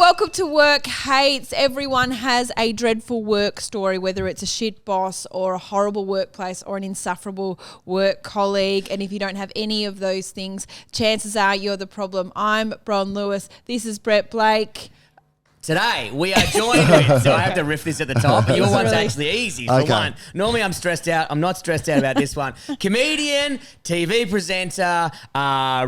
welcome to Work Hates. Everyone has a dreadful work story, whether it's a shit boss or a horrible workplace or an insufferable work colleague. And if you don't have any of those things, chances are you're the problem. I'm Bron Lewis. This is Brett Blake. Today, we are joined with, so I have to riff this at the top, but your one's actually easy for one. Normally I'm stressed out. I'm not stressed out about this one. Comedian, TV presenter,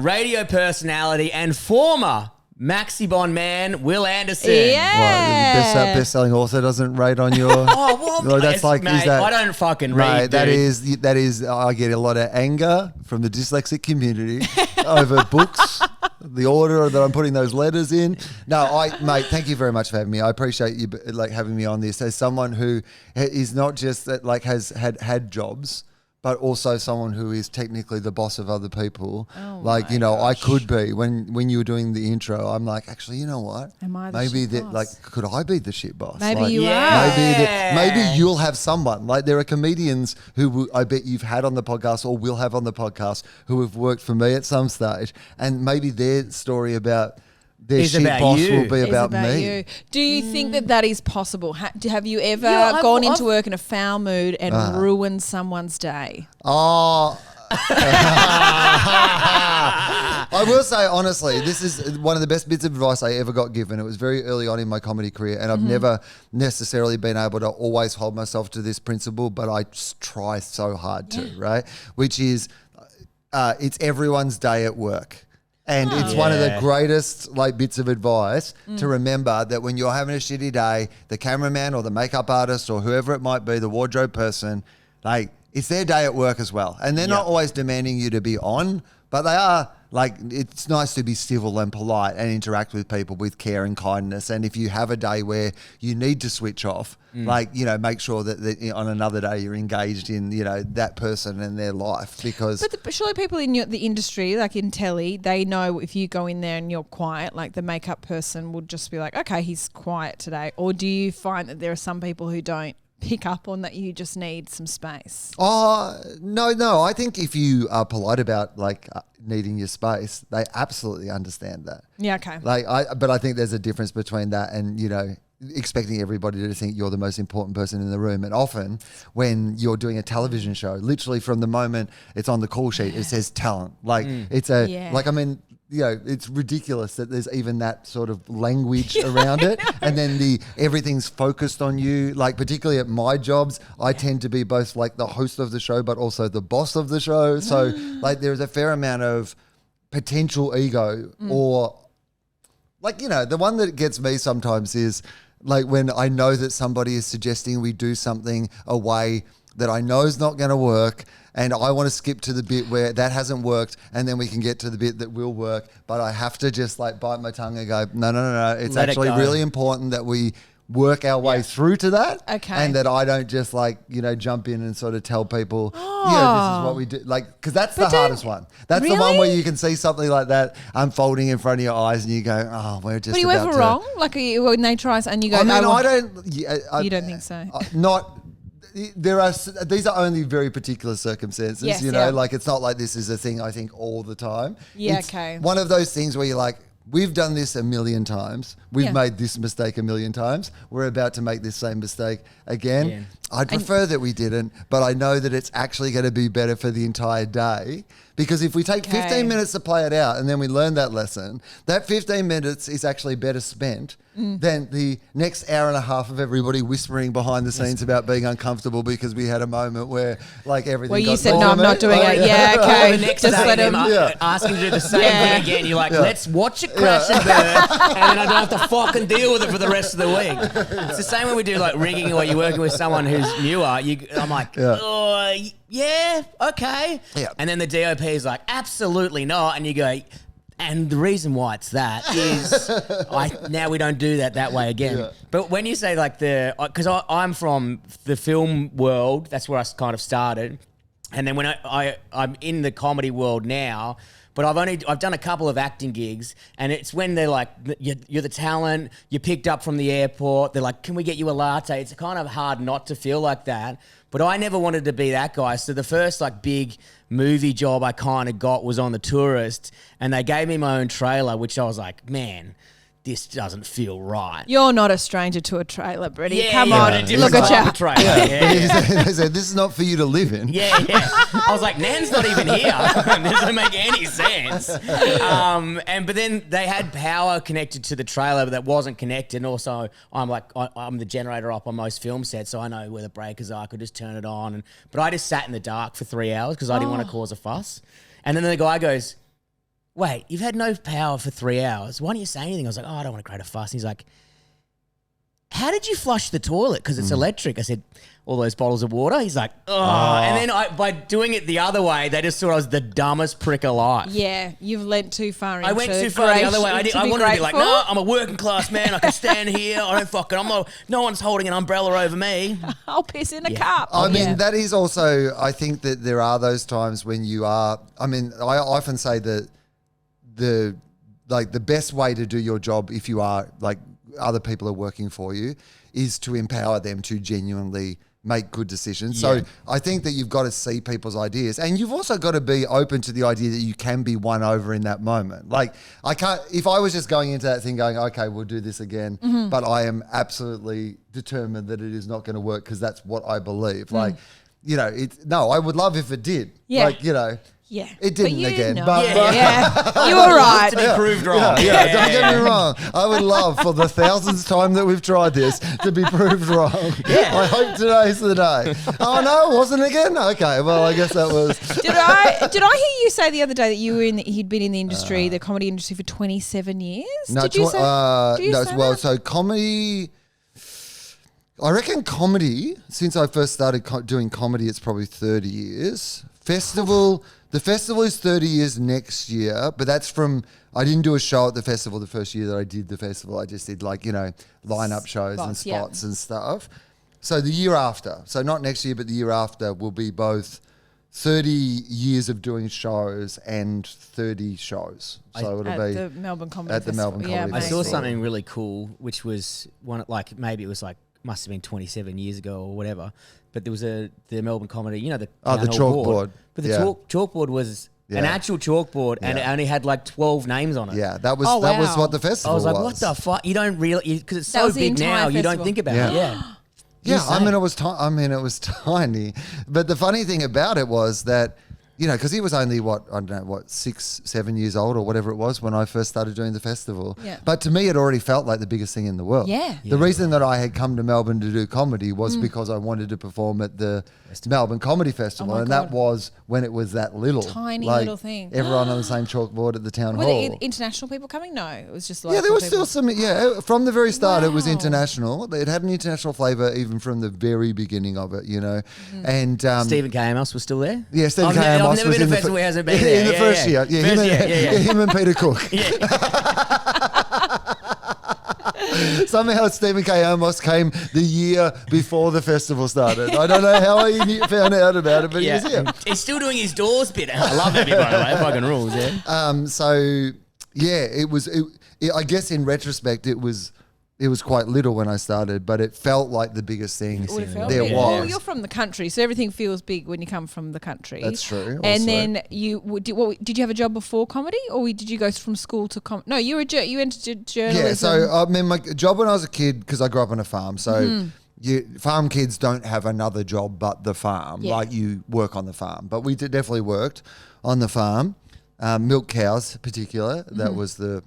radio personality, and former Maxi Bond man, Wil Anderson. Yeah. Well, best-selling author doesn't rate on your... Oh, well, that's like, mate, is that, I don't fucking read, that is, I get a lot of anger from the dyslexic community over books, the order that I'm putting those letters in. No, mate, thank you very much for having me. I appreciate you having me on this as someone who is not just has had jobs, but also someone who is technically the boss of other people. Oh I could be. When you were doing the intro, I'm like, actually, you know what? Am I the shit boss? Could I be the shit boss? Maybe you are. Maybe you'll have someone. Like, there are comedians who I bet you've had on the podcast or will have on the podcast who have worked for me at some stage, and maybe their story about their shit boss will be about me. You. Do you think that is possible? Have you ever gone into work in a foul mood and ruined someone's day? Oh. I will say, honestly, this is one of the best bits of advice I ever got given. It was very early on in my comedy career, and I've never necessarily been able to always hold myself to this principle, but I just try so hard to, right? Which is, it's everyone's day at work. And it's one of the greatest bits of advice to remember that when you're having a shitty day, the cameraman or the makeup artist or whoever it might be, the wardrobe person, it's their day at work as well. And they're not always demanding you to be on, but they are. It's nice to be civil and polite and interact with people with care and kindness. And if you have a day where you need to switch off, make sure that on another day you're engaged in, that person and their life, because... But surely people in the industry, like in telly, they know if you go in there and you're quiet, like the makeup person would just be like, okay, he's quiet today. Or do you find that there are some people who don't pick up on that you just need some space? Oh, no. I think if you are polite about needing your space, they absolutely understand that. Yeah, okay. But I think there's a difference between that and, expecting everybody to think you're the most important person in the room. And often when you're doing a television show, literally from the moment it's on the call sheet, it says talent. It's ridiculous that there's even that sort of language around it. And then everything's focused on you. Particularly at my jobs, I tend to be both the host of the show, but also the boss of the show. So there's a fair amount of potential ego or the one that gets me sometimes is when I know that somebody is suggesting we do something a way that I know is not going to work, and I want to skip to the bit where that hasn't worked, and then we can get to the bit that will work, but I have to just bite my tongue and go, no. It's actually really important that we work our way through to that. Okay. And that I don't just jump in and sort of tell people, this is what we do. Because that's the hardest one. That's the one where you can see something like that unfolding in front of your eyes and you go, we're just about to... But are you ever wrong? When they try and you go, you don't think so? Not... These are only very particular circumstances, it's not like this is a thing I think all the time. Yeah, it's one of those things where you're we've done this a million times. We've made this mistake a million times. We're about to make this same mistake again. Yeah. I'd prefer that we didn't, but I know that it's actually going to be better for the entire day. Because if we take 15 minutes to play it out and then we learn that lesson, that 15 minutes is actually better spent than the next hour and a half of everybody whispering behind the scenes about being uncomfortable because we had a moment where everything Well, you said, no, I'm not doing it. Yeah, okay. The next just let him ask him to do the same thing again. You're let's watch it crash and burn, and then I don't have to fucking deal with it for the rest of the week. It's the same when we do rigging or you're working with someone who's newer. I'm yeah, okay. Yeah. And then the DOP is absolutely not. And you go, and the reason why it's that is now we don't do that way again. Yeah. But when you say because I'm from the film world, that's where I kind of started. And then when I'm in the comedy world now, but I've done a couple of acting gigs, and it's when they're you're the talent, you're picked up from the airport, they're can we get you a latte? It's kind of hard not to feel like that. But I never wanted to be that guy. So the first big movie job I kind of got was on The Tourist, and they gave me my own trailer, which I was man, this doesn't feel right. You're not a stranger to a trailer, Brittany. Yeah, Come yeah, on, but a look different at type you. of trailer. Yeah. They said, this is not for you to live in. Yeah. I was like, Nan's not even here. This doesn't make any sense. But then they had power connected to the trailer that wasn't connected. And also, I'm the generator up on most film sets, so I know where the breakers are. I could just turn it on. But I just sat in the dark for 3 hours because I didn't want to cause a fuss. And then the guy goes, wait, you've had no power for 3 hours. Why don't you say anything? I was like, I don't want to create a fuss. And he's like, how did you flush the toilet? Because it's electric. I said, all those bottles of water. He's like, oh. And then by doing it the other way, they just thought I was the dumbest prick alive. Yeah, you've lent too far into I went too far the other way. I wanted to be like, no, I'm a working class man. I can stand here. I don't fucking, no one's holding an umbrella over me. I'll piss in a cup. I mean, that is also, I think that there are those times when you are, I often say that the best way to do your job, if you are like other people are working for you, is to empower them to genuinely make good decisions. So I think that you've got to see people's ideas, and you've also got to be open to the idea that you can be won over in that moment. Like if I was just going into that thing going, okay, we'll do this again, but I am absolutely determined that it is not going to work because that's what I believe. Like, I would love if it did. Yeah. Yeah, it didn't again. Know. But you were right. To be proved wrong. Don't get me wrong. I would love for the thousandth time that we've tried this to be proved wrong. Yeah. I hope today's the day. Oh no, it wasn't again? Okay, well I guess that was. Did I hear you say the other day that you'd been in the industry, the comedy industry, for 27 years? No, did you say? That? So comedy. I reckon comedy, since I first started doing comedy, it's probably 30 years. The festival is 30 years next year, but that's I didn't do a show at the festival the first year that I did the festival. I just did line-up shows and spots and stuff. So the year after, so not next year, but the year after will be both 30 years of doing shows and 30 shows. So it'll be the Melbourne Comedy at the Melbourne Comedy I Festival. saw something really cool, which was maybe it was must have been 27 years ago or whatever. But there was the Melbourne Comedy, the chalkboard. Board. But the chalkboard was an actual chalkboard, and it only had 12 names on it. Yeah, that was what the festival was. I was like, what the fuck? You don't really, because it's so big now, you don't think about it. Yeah. Yeah, it was tiny. But the funny thing about it was that, because he was only 6, 7 years old or whatever it was when I first started doing the festival. Yeah. But to me, it already felt like the biggest thing in the world. Yeah. The reason that I had come to Melbourne to do comedy was because I wanted to perform at the Melbourne Comedy Festival, and that was when it was that tiny little thing. Everyone on the same chalkboard at the town hall. Were there international people coming? No, it was just like there was still some. Yeah, from the very start, it was international. It had an international flavour even from the very beginning of it. And Stephen K. Amos was still there. Yeah, Stephen K. Amos I've never was been to a festival where he hasn't been there. In the first year. Yeah, him and Peter Cook. Somehow Stephen K. Amos came the year before the festival started. I don't know how he found out about it, but he was here. He's still doing his doors bit. I love that bit, by the way. Fucking rules, yeah. It was. I guess in retrospect, it was quite little when I started, but it felt like the biggest thing there was. Well, you're from the country, so everything feels big when you come from the country. That's true. And then did you have a job before comedy, or did you go from school to comedy? No, you entered journalism. Yeah, so my job when I was a kid, because I grew up on a farm, so farm kids don't have another job but the farm. Yeah. Like you work on the farm, but we definitely worked on the farm. Milk cows, in particular, that was the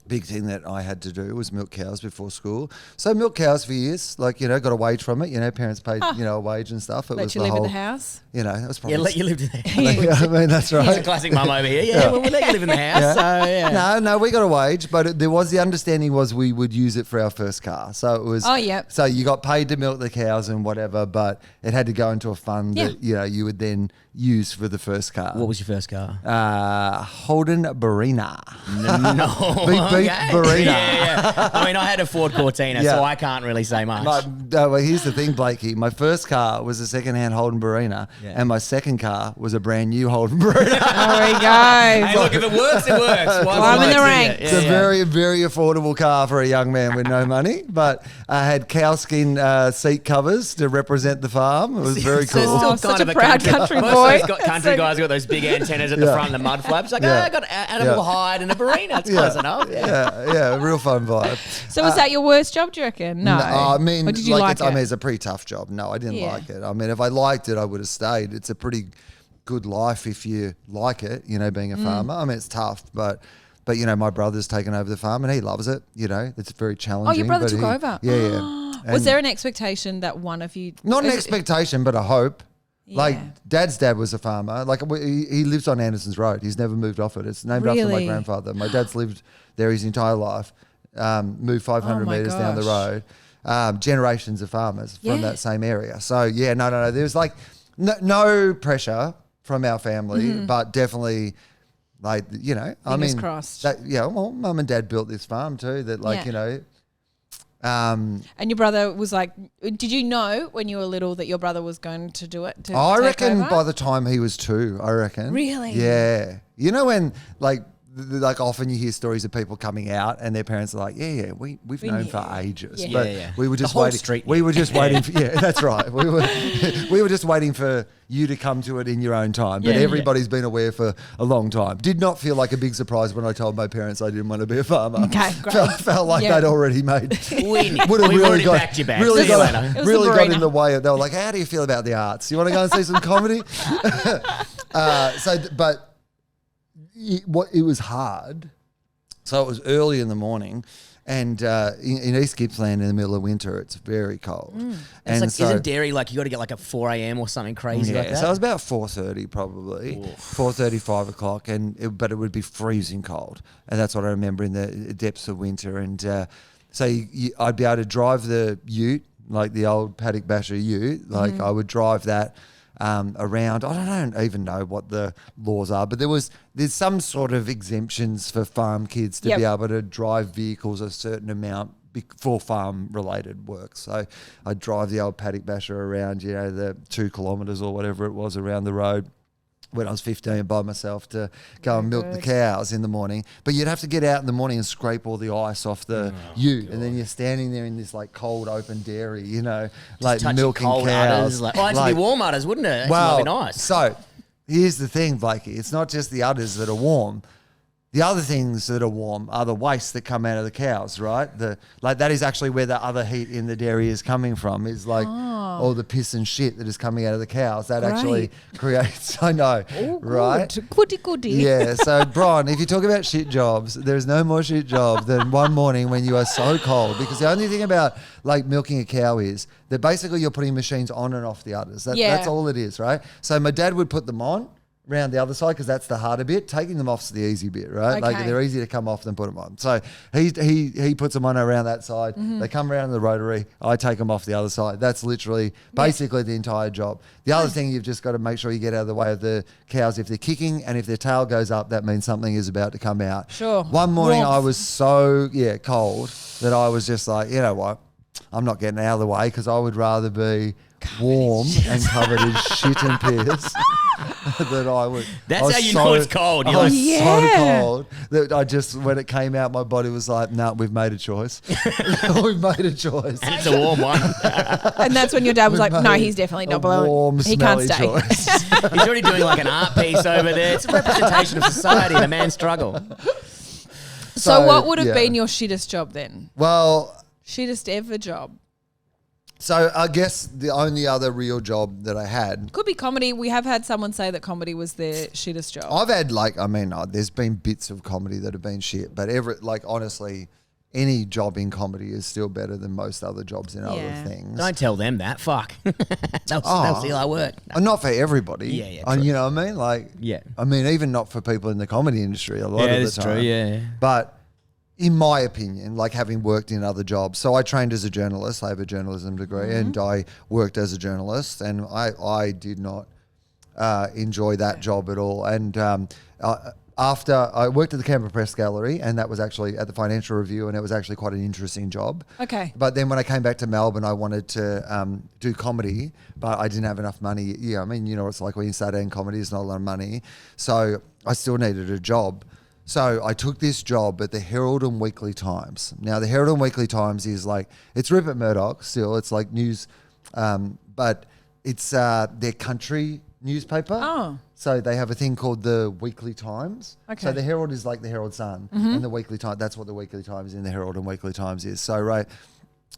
big thing that I had to do was milk cows before school. So milk cows for years, got a wage from it. Parents paid, a wage and stuff. It let was you live in the house. It was probably. Yeah, let you live in the house. I mean, that's right. He's a classic mum over here. Yeah, we'll let you live in the house. No, we got a wage, but there was the understanding was we would use it for our first car. So it was. Oh, yeah. So you got paid to milk the cows and whatever, but it had to go into a fund that you would then use for the first car. What was your first car? Holden Barina. No. Beep Barina. Yeah. I mean, I had a Ford Cortina, so I can't really say much. Well, here's the thing, Blakey. My first car was a second-hand Holden Barina, and my second car was a brand new Holden Barina. There we go. Hey, look, if it works, it works. Climbing the ranks. It's a very, very affordable car for a young man with no money, but I had cowskin seat covers to represent the farm. It was very cool. So such a proud country boy. Country guys got those big antennas at the front and the mud flaps. Like, I got animal hide and a Barina. It's close enough. Yeah. yeah, real fun vibe. So was that your worst job, do you reckon? No. I mean, or did you like it? I mean, it's a pretty tough job. No, I didn't like it. I mean, if I liked it, I would have stayed. It's a pretty good life if you like it, being a farmer. I mean, it's tough, but my brother's taken over the farm and he loves it. It's very challenging. Oh, your brother took over? Yeah. Was there an expectation that one of you... Not an expectation, but a hope. Yeah. Like, Dad's dad was a farmer. Like, he lives on Anderson's Road. He's never moved off it. It's named after my grandfather. My dad's lived there his entire life, moved 500 metres down the road. Generations of farmers from that same area. So, yeah, no. There's, like, no pressure from our family, but definitely... Like, Fingers crossed. Well, Mum and Dad built this farm too. That, like, and your brother was like, did you know when you were little that your brother was going to do it? I reckon by the time he was 2, I reckon. Really? Yeah. When, like often you hear stories of people coming out and their parents are like, we've known for ages. Yeah. But we were just the whole waiting. Street We were just waiting for, that's right. We were just waiting for you to come to it in your own time. But everybody's been aware for a long time. Did not feel like a big surprise when I told my parents I didn't want to be a farmer. Okay, great. Felt like they'd already made. We've already backed your back. Really got in the way. They were like, how do you feel about the arts? You want to go and see some comedy? It was hard. So it was early in the morning, and in East Gippsland in the middle of winter, it's very cold. And it's like, isn't dairy like you got to get like a 4 a.m. or something crazy like that? So it was about 4:30 probably, 4:30, 5 o'clock, but it would be freezing cold, and that's what I remember in the depths of winter. And I'd be able to drive the ute, like the old paddock basher ute, like I would drive that. Around, I don't even know what the laws are, but there's some sort of exemptions for farm kids to be able to drive vehicles a certain amount for farm related work. So I'd drive the old paddock basher around, the 2 kilometres or whatever it was around the road when I was 15 by myself to go and milk the cows in the morning. But you'd have to get out in the morning and scrape all the ice off the ute. And then you're standing there in this like cold open dairy, like milking cold cows. Udders, it'd be warm udders, wouldn't it? It might be nice. So here's the thing, Blakey. It's not just the udders that are warm. The other things that are warm are the waste that come out of the cows, right? That is actually where the other heat in the dairy is coming from, is like all the piss and shit that is coming out of the cows. That actually creates, I know, right? Goody. Yeah, so Brian, if you talk about shit jobs, there's no more shit job than one morning when you are so cold, because the only thing about like milking a cow is that basically you're putting machines on and off the udders. That's all it is, right? So my dad would put them on around the other side because that's the harder bit. Taking them off's the easy bit, right? Okay. Like they're easy to come off than put them on. So he puts them on around that side. They come around the rotary. I take them off the other side. That's literally basically the entire job. The other thing, you've just got to make sure you get out of the way of the cows if they're kicking, and if their tail goes up, that means something is about to come out. Sure. One morning I was so cold that I was just like, you know what? I'm not getting out of the way because I would rather be warm and covered in shit and piss that I would. That's how you know it's cold. You're like, so cold that I just, when it came out, my body was like, no, we've made a choice. We've made a choice. And it's a warm one. And that's when your dad was like, no, he's definitely not blowing. Warm, he can't stay. He's already doing like an art piece over there. It's a representation of society and a man's struggle. So what would have been your shittest job then? Well, shittest ever job? So I guess the only other real job that I had could be comedy. We have had someone say that comedy was their shittest job. I've had there's been bits of comedy that have been shit, but honestly, any job in comedy is still better than most other jobs in other things. Don't tell them that. Fuck. They'll see our work. No. Not for everybody. Yeah. You know what I mean? I mean, even not for people in the comedy industry a lot of the time. Yeah, that's true. Yeah. But in my opinion, like having worked in other jobs, so I trained as a journalist. I have a journalism degree, and I worked as a journalist, and I did not enjoy that job at all. And after I worked at the Canberra Press Gallery, and that was actually at the Financial Review, and it was actually quite an interesting job. Okay. But then when I came back to Melbourne, I wanted to do comedy, but I didn't have enough money. Yeah, I mean, you know what it's like when you start doing comedy, it's not a lot of money. So I still needed a job. So I took this job at the Herald and Weekly Times. Now, the Herald and Weekly Times is like, it's Rupert Murdoch still. It's like news, but it's their country newspaper. Oh. So they have a thing called the Weekly Times. Okay. So the Herald is like the Herald Sun, and the Weekly Times, that's what the Weekly Times in the Herald and Weekly Times is. So, right.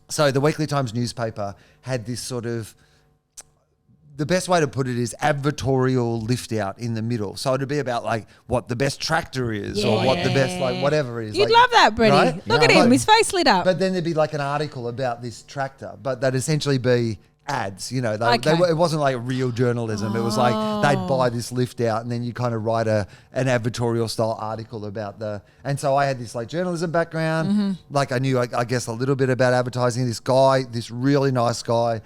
So the Weekly Times newspaper had this sort of, the best way to put it is advertorial lift out in the middle. So it'd be about like what the best tractor is or what the best, like whatever is. You'd like, love that, Brady. right? Look at him. But- His face lit up. But then there'd be like an article about this tractor, but that'd essentially be ads, you know. It wasn't like real journalism. It was like they'd buy this lift out and then you kind of write an advertorial style article about and so I had this like journalism background. Like I knew, I guess, a little bit about advertising. This guy, this really nice guy,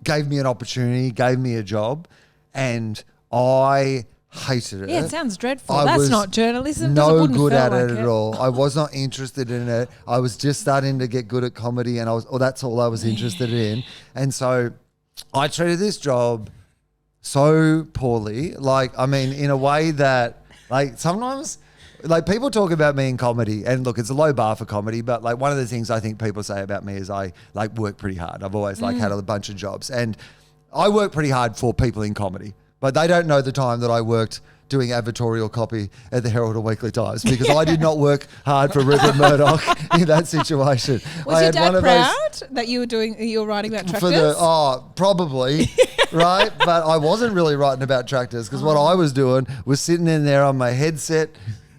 gave me an opportunity, gave me a job, and I hated it. Yeah, it sounds dreadful. I That's was not journalism. No good at it at all. I was not interested in it. I was just starting to get good at comedy, and that's all I was interested in. And so I treated this job so poorly. Like, I mean, in a way that, like, sometimes, like, people talk about me in comedy, and look, it's a low bar for comedy, but like one of the things I think people say about me is I like work pretty hard. I've always like had a bunch of jobs, and I work pretty hard for people in comedy. But they don't know the time that I worked doing advertorial copy at the Herald and Weekly Times, because I did not work hard for Rupert Murdoch in that situation. Was your dad proud that you were writing about tractors? Probably, right? But I wasn't really writing about tractors, because what I was doing was sitting in there on my headset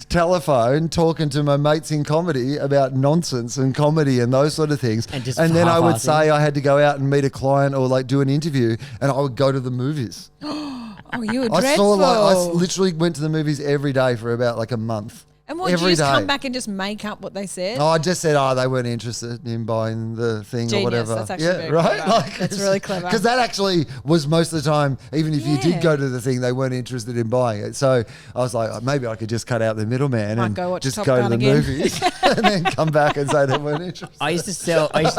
telephone talking to my mates in comedy about nonsense and comedy and those sort of things. And then I would say I had to go out and meet a client or like do an interview, and I would go to the movies. Oh, you were dreadful. I literally went to the movies every day for about like a month. And what, did you just come back and just make up what they said? No, I just said, they weren't interested in buying the thing. Genius. Or whatever. That's actually very right? clever. Like, that's really clever. Because that actually was most of the time, even if you did go to the thing, they weren't interested in buying it. So I was like, maybe I could just cut out the middleman and just go to the movies and then come back and say they weren't interested. I used to sell. I used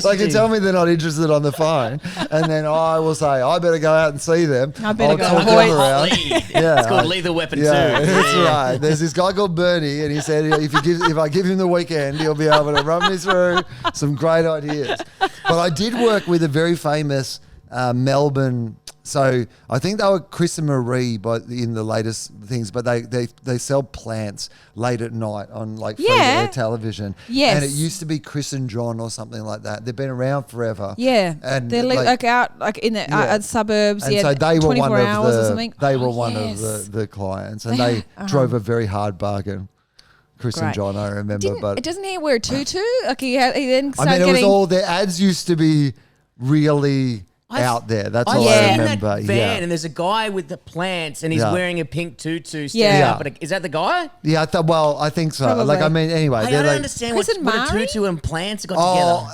they can tell me they're not interested on the phone, and then I will say, I better go out and see them. I better go. Talk them around. It's called Lethal Weapon 2. That's right. There's this guy called Bernie, and he said if I give him the weekend, he'll be able to run me through some great ideas. But I did work with a very famous Melbourne. So I think they were Chris and Marie, but in the latest things. But they sell plants late at night on like free air television. Yes, and it used to be Chris and John or something like that. They've been around forever. Yeah, and they're like out like in the suburbs. And so they were one hours of or something. They were one of the clients, and they drove a very hard bargain. Chris and John, I remember. But doesn't he wear a tutu? Like he then started it getting... was all, their ads used to be really out there. That's all I remember. That van, and there's a guy with the plants, and he's wearing a pink tutu. Is that the guy? Yeah, I think so. Probably. Like, I mean, anyway. I don't understand what a tutu and plants got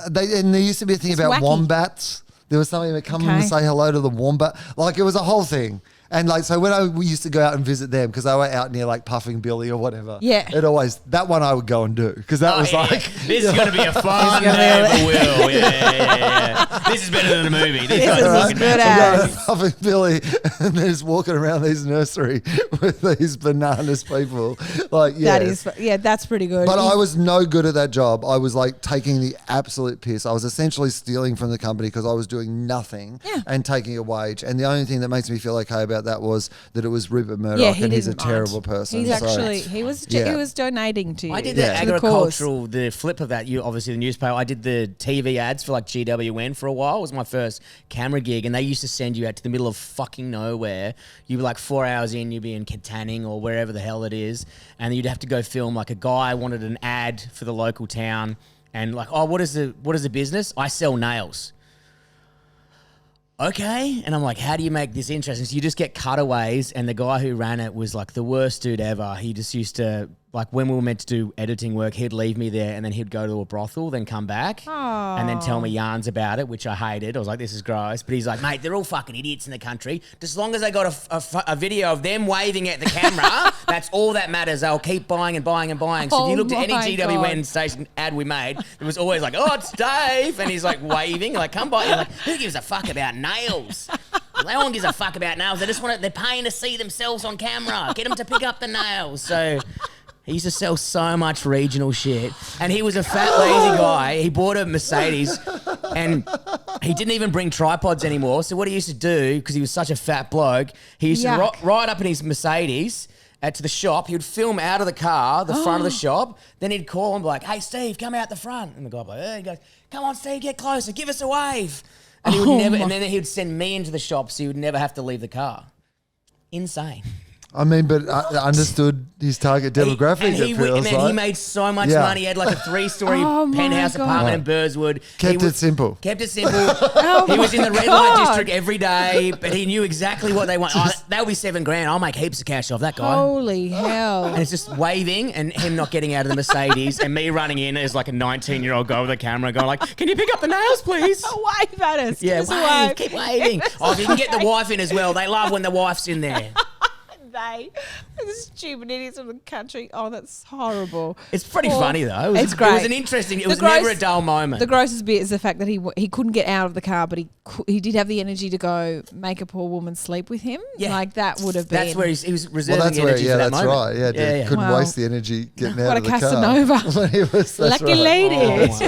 together. And there used to be a thing about wombats. There was something that come and say hello to the wombat. Like, it was a whole thing. And like, so when we used to go out and visit them, because they were out near like Puffing Billy or whatever. Yeah. That one I would go and do, because that was like. This is going to be a fun day for Will. Yeah. This is better than a movie. This is fucking good ass. Puffing Billy, and they're just walking around these nursery with these bananas people. Like, that's pretty good. But I was no good at that job. I was like taking the absolute piss. I was essentially stealing from the company because I was doing nothing and taking a wage. And the only thing that makes me feel okay about that was that it was Rupert Murdoch, and he's a terrible person. He's actually he was donating to you. I did the agricultural, the flip of that. You obviously the newspaper. I did the TV ads for like GWN for a while. It was my first camera gig, and they used to send you out to the middle of fucking nowhere. You were like 4 hours in, you'd be in Katanning or wherever the hell it is, and you'd have to go film. Like a guy wanted an ad for the local town, and like, what is the business? I sell nails. Okay. And I'm like, how do you make this interesting? So you just get cutaways, and the guy who ran it was like the worst dude ever. He just used to, like, when we were meant to do editing work, he'd leave me there, and then he'd go to a brothel, then come back and then tell me yarns about it, which I hated. I was like, this is gross. But he's like, mate, they're all fucking idiots in the country. Just as long as they got a video of them waving at the camera, that's all that matters. They'll keep buying and buying and buying. So if you looked at any GWN station ad we made, it was always like, oh, it's Dave. And he's like waving, like, come by. You're like, who gives a fuck about nails? No one gives a fuck about nails. They just want they're paying to see themselves on camera. Get them to pick up the nails. So he used to sell so much regional shit. And he was a fat, lazy guy. He bought a Mercedes, and He didn't even bring tripods anymore. So what he used to do, because he was such a fat bloke, he used to ride up in his Mercedes to the shop. He would film out of the car, the front of the shop. Then he'd call and be like, "Hey, Steve, come out the front." And the guy would be like, he goes, "Come on, Steve, get closer. Give us a wave." And he would and then he would send me into the shop so he would never have to leave the car. Insane. I mean, but I understood his target demographic. He made so much money. He had like a 3-story penthouse apartment in Burswood. Kept it simple. He was in the red light district every day, but he knew exactly what they want. That would be $7,000. I'll make heaps of cash off that guy. Holy hell. And it's just waving and him not getting out of the Mercedes and me running in as like a 19-year-old guy with a camera going like, "Can you pick up the nails, please?" Wave at us. Yeah, wave. Keep waving. Oh, if you can get the wife in as well. They love when the wife's in there. The stupid idiots of the country. Oh, that's horrible. It's pretty funny though. It's great. It was an interesting. It was never a dull moment. The grossest bit is the fact that he couldn't get out of the car, but he did have the energy to go make a poor woman sleep with him. Yeah. Like that would have been. That's where he was reserving energy for that moment. Right. Yeah. Couldn't waste the energy getting out of the car. What a Casanova. Lucky lady.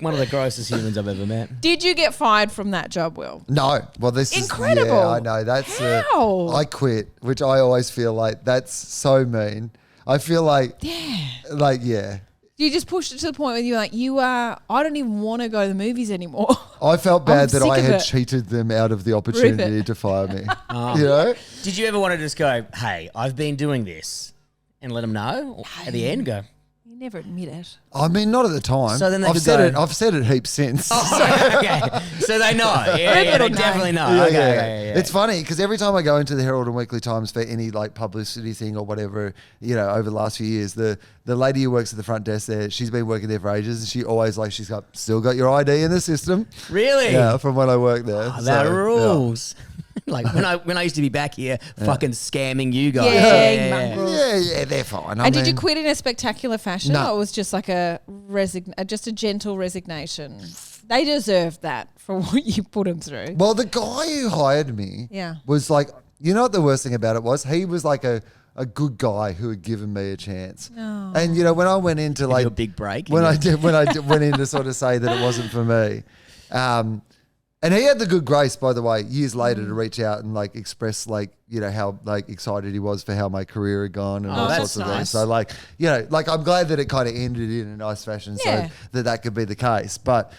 One of the grossest humans I've ever met. Did you get fired from that job, Will? No. Well, this incredible. is incredible. Yeah, I know. That's how I quit, which I always feel like that's so mean. I feel like you just pushed it to the point where you're like, I don't even want to go to the movies anymore. I felt bad that I had cheated them out of the opportunity to fire me. You know? Did you ever want to just go, "Hey, I've been doing this," and let them know? Or at the end, go, "You never admit it." I mean, not at the time. So then I've said it heaps since. Okay. So they know. Yeah, they definitely know. Yeah. It's funny because every time I go into the Herald and Weekly Times for any like publicity thing or whatever, over the last few years, the lady who works at the front desk there, she's been working there for ages, and she always still got your ID in the system. Really? Yeah, from when I worked there. That rules. Yeah. Like when I used to be just fucking scamming you guys. Yeah, they're fine. And did you quit in a spectacular fashion, no. or it was just like a gentle resignation? They deserved that for what you put them through. Well, the guy who hired me was like, you know what the worst thing about it was? He was like a good guy who had given me a chance. Oh. And when I went into like a big break, when I went in to sort of say that it wasn't for me. And he had the good grace, by the way, years later to reach out and like express like, how like excited he was for how my career had gone and all sorts of things. So like, I'm glad that it kind of ended in a nice fashion so that could be the case. But,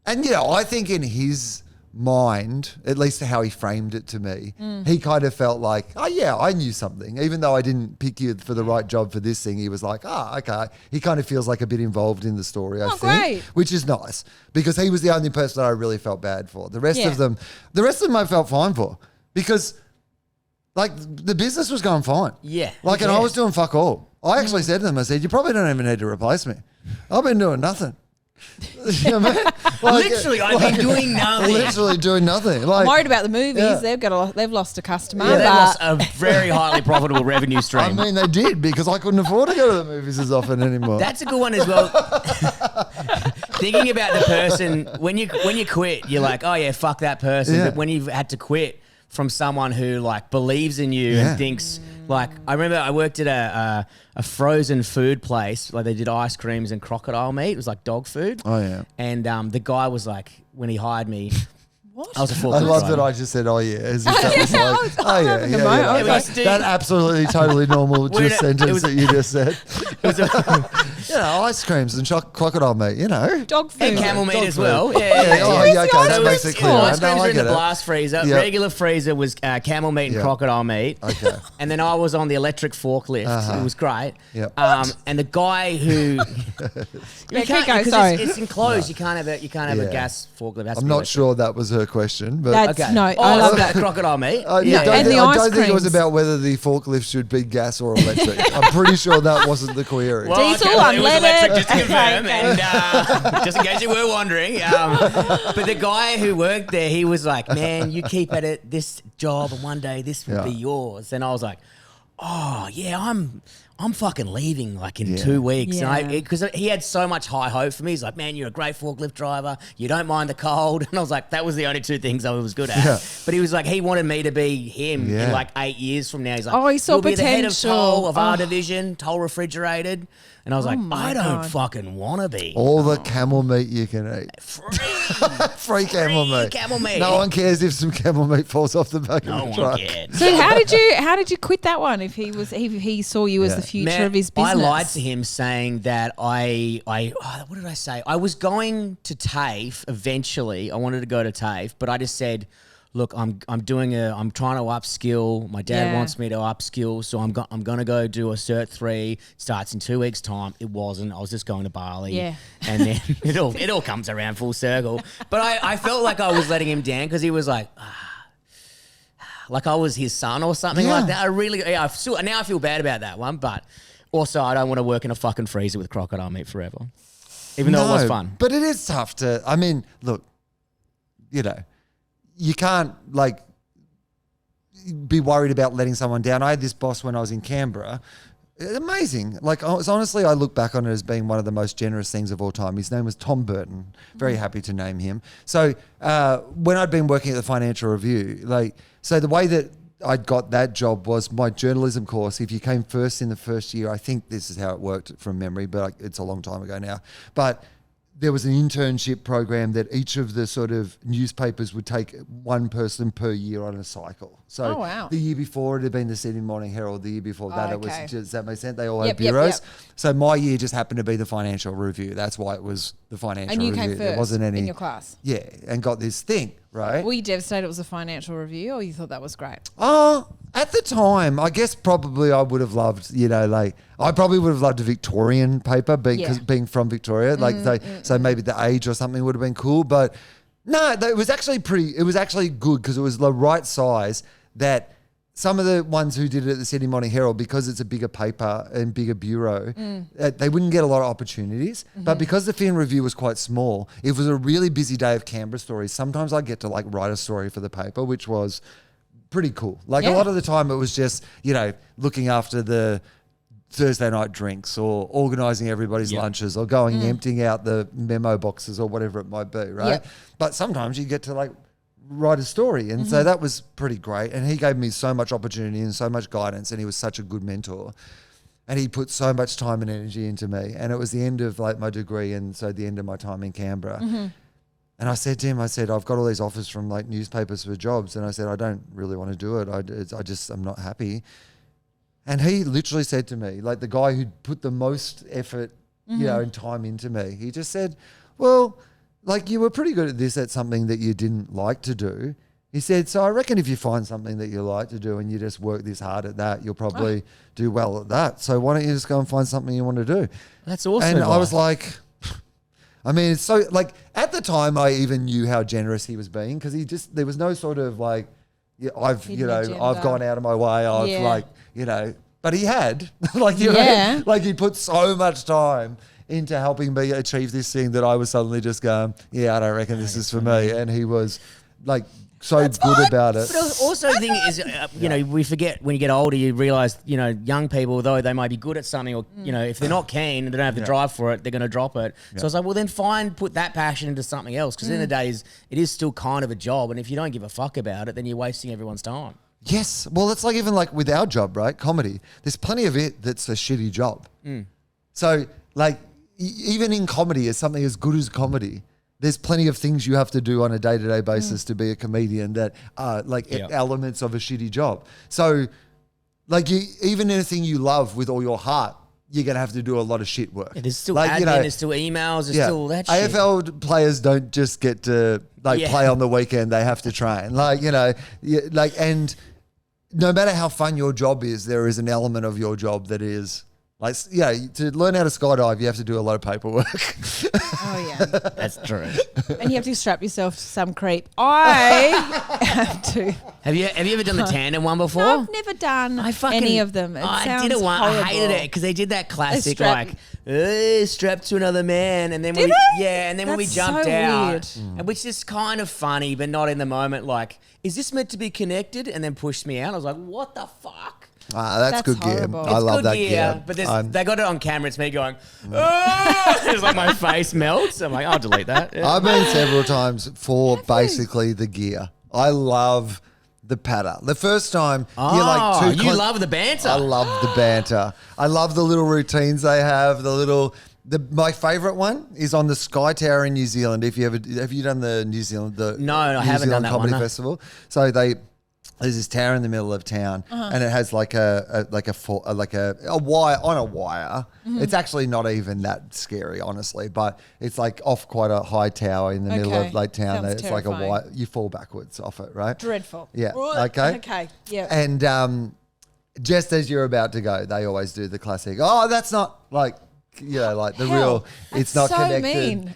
I think in his mind, at least how he framed it to me, he kind of felt like, oh yeah, I knew something. Even though I didn't pick you for the right job for this thing, he was like, okay. He kind of feels like a bit involved in the story, I think. Great. Which is nice because he was the only person that I really felt bad for. The rest of them I felt fine for because like the business was going fine. Yeah. Like, and I was doing fuck all. I actually said to them, I said, you probably don't even need to replace me. I've been doing nothing. You know what I mean? Like, literally, I've been doing nothing. Literally doing nothing. Like, I'm worried about the movies. They've lost a customer. Yeah, they lost a very highly profitable revenue stream. I mean, they did because I couldn't afford to go to the movies as often anymore. That's a good one as well. Thinking about the person when you quit, you're like, oh yeah, fuck that person. Yeah. But when you've had to quit from someone who like believes in you and thinks. Like, I remember I worked at a frozen food place. Like, they did ice creams and crocodile meat. It was like dog food. Oh, yeah. And the guy was like, when he hired me, what? I was a forklift I love driver. that I just said, oh, yeah. As if that was like, oh, yeah. That absolutely, totally normal sentence that you just said. Ice creams and crocodile meat, Dog food. And camel meat as well. Okay, that makes it clear. Ice creams were in the blast freezer. Yep. Regular freezer was camel meat and crocodile meat. Okay. And then I was on the electric forklift. It was great. Yep. And the guy who... Sorry. It's enclosed. You can't have a gas forklift. I'm not sure that was her question. But I love that. Crocodile meat. I don't think it was about whether the forklift should be gas or electric. I'm pretty sure that wasn't the query. Diesel, it was electric, just to confirm, and just in case you were wondering. But the guy who worked there, he was like, man, you keep at it, this job, and one day this will be yours. And I was like, oh, yeah, I'm fucking leaving like in 2 weeks. Yeah. And because he had so much high hope for me. He's like, man, you're a great forklift driver. You don't mind the cold. And I was like, that was the only 2 things I was good at. Yeah. But he was like, he wanted me to be him in like 8 years from now. He's like, he saw you'll be the head of potential. toll of our division, toll refrigerated. And I was like, I don't fucking want to be. All the camel meat you can eat. Free camel meat. Camel meat. No one cares if some camel meat falls off the back No of the one truck. cared. So how did you quit that one if he saw you as the future Man, of his business? I lied to him saying that what did I say? I was going to TAFE eventually. I wanted to go to TAFE, but I just said, look, I'm trying to upskill. My dad wants me to upskill, so I'm going to go do a Cert 3. Starts in 2 weeks' time. It wasn't. I was just going to Bali. Yeah. And then it all comes around full circle. But I felt like I was letting him down because he was like, like I was his son or something like that. Now I feel bad about that one, but also I don't want to work in a fucking freezer with crocodile meat forever. Even though it was fun. But it is tough to, I mean, look, you can't like be worried about letting someone down. I had this boss when I was in Canberra. Amazing. Like honestly, I look back on it as being one of the most generous things of all time. His name was Tom Burton. Very happy to name him. So when I'd been working at the Financial Review, so the way that I got that job was my journalism course. If you came first in the first year, I think this is how it worked from memory, but it's a long time ago now. But there was an internship program that each of the sort of newspapers would take one person per year on a cycle. So the year before it had been the Sydney Morning Herald. The year before that it was, does that make sense? They all had bureaus. So my year just happened to be the Financial Review. That's why it was the Financial Review. And you came first there wasn't any, in your class? Yeah, and got this thing, right? Were you devastated it was a Financial Review or you thought that was great? At the time, I guess probably I would have loved, I probably would have loved a Victorian paper being from Victoria. So maybe the Age or something would have been cool. But no, it was actually good because it was the right size that some of the ones who did it at the Sydney Morning Herald, because it's a bigger paper and bigger bureau, they wouldn't get a lot of opportunities. But because the Fin Review was quite small, it was a really busy day of Canberra stories. Sometimes I get to write a story for the paper, which was pretty cool. A lot of the time it was just, looking after the Thursday night drinks or organising everybody's lunches or going emptying out the memo boxes or whatever it might be, right? Yep. But sometimes you get to write a story. And so that was pretty great. And he gave me so much opportunity and so much guidance, and he was such a good mentor. And he put so much time and energy into me. And it was the end of my degree, and so the end of my time in Canberra. And I said to him, I've got all these offers from newspapers for jobs. And I said, I don't really want to do it. I'm not happy. And he literally said to me, the guy who put the most effort, and time into me, he just said, well, you were pretty good at this at something that you didn't like to do. He said, so I reckon if you find something that you like to do and you just work this hard at that, you'll probably do well at that. So why don't you just go and find something you want to do? That's awesome. And I was like, I mean, it's so at the time I even knew how generous he was being because there was no sort of I've gone out of my way. But he had he put so much time into helping me achieve this thing that I was suddenly just going, I don't reckon this is for me. And he was so that's good fine. About it. But also the thing is, we forget when you get older, you realise, young people, though they might be good at something or, if they're not keen and they don't have the drive for it, they're going to drop it. Yeah. So I was like, well, then put that passion into something else. Because in the day, it is still kind of a job. And if you don't give a fuck about it, then you're wasting everyone's time. Yes. Well, it's even with our job, right? Comedy. There's plenty of it that's a shitty job. So even in comedy, as something as good as comedy, there's plenty of things you have to do on a day-to-day basis to be a comedian that are elements of a shitty job. So even anything you love with all your heart, you're going to have to do a lot of shit work. Yeah, there's still admin, there's still emails, there's still that shit. AFL players don't just get to play on the weekend. They have to train. And no matter how fun your job is, there is an element of your job that is... to learn how to skydive, you have to do a lot of paperwork. Oh, yeah. That's true. And you have to strap yourself to some creep. I have to. Have you ever done the tandem one before? No, I've never done any of them. I did it once. I hated it because they did that classic strapped to another man. And then when we jumped out, which is kind of funny, but not in the moment. Is this meant to be connected? And then pushed me out. I was like, what the fuck? That's good horrible. gear. I love Good that gear. But they got it on camera. It's me going, oh! It's like my face melts. I'm like, I'll delete that. Yeah. I've been several times for basically the gear. I love the patter. The first time, you're like you love the banter. I love the banter. I love the little routines they have. My favourite one is on the Sky Tower in New Zealand. If you have you done the New Zealand No, I haven't done that Comedy one, no. Festival? So there's this tower in the middle of town, and it has like a wire on a wire. Mm-hmm. It's actually not even that scary, honestly, but it's like off quite a high tower in the middle of like town. Sounds It's terrifying. like a wire. You fall backwards off it, right? Dreadful. Yeah. Okay. Okay. Yeah. And just as you're about to go, they always do the classic. Oh, that's not like. Like the Hell, real, it's that's not so connected. mean.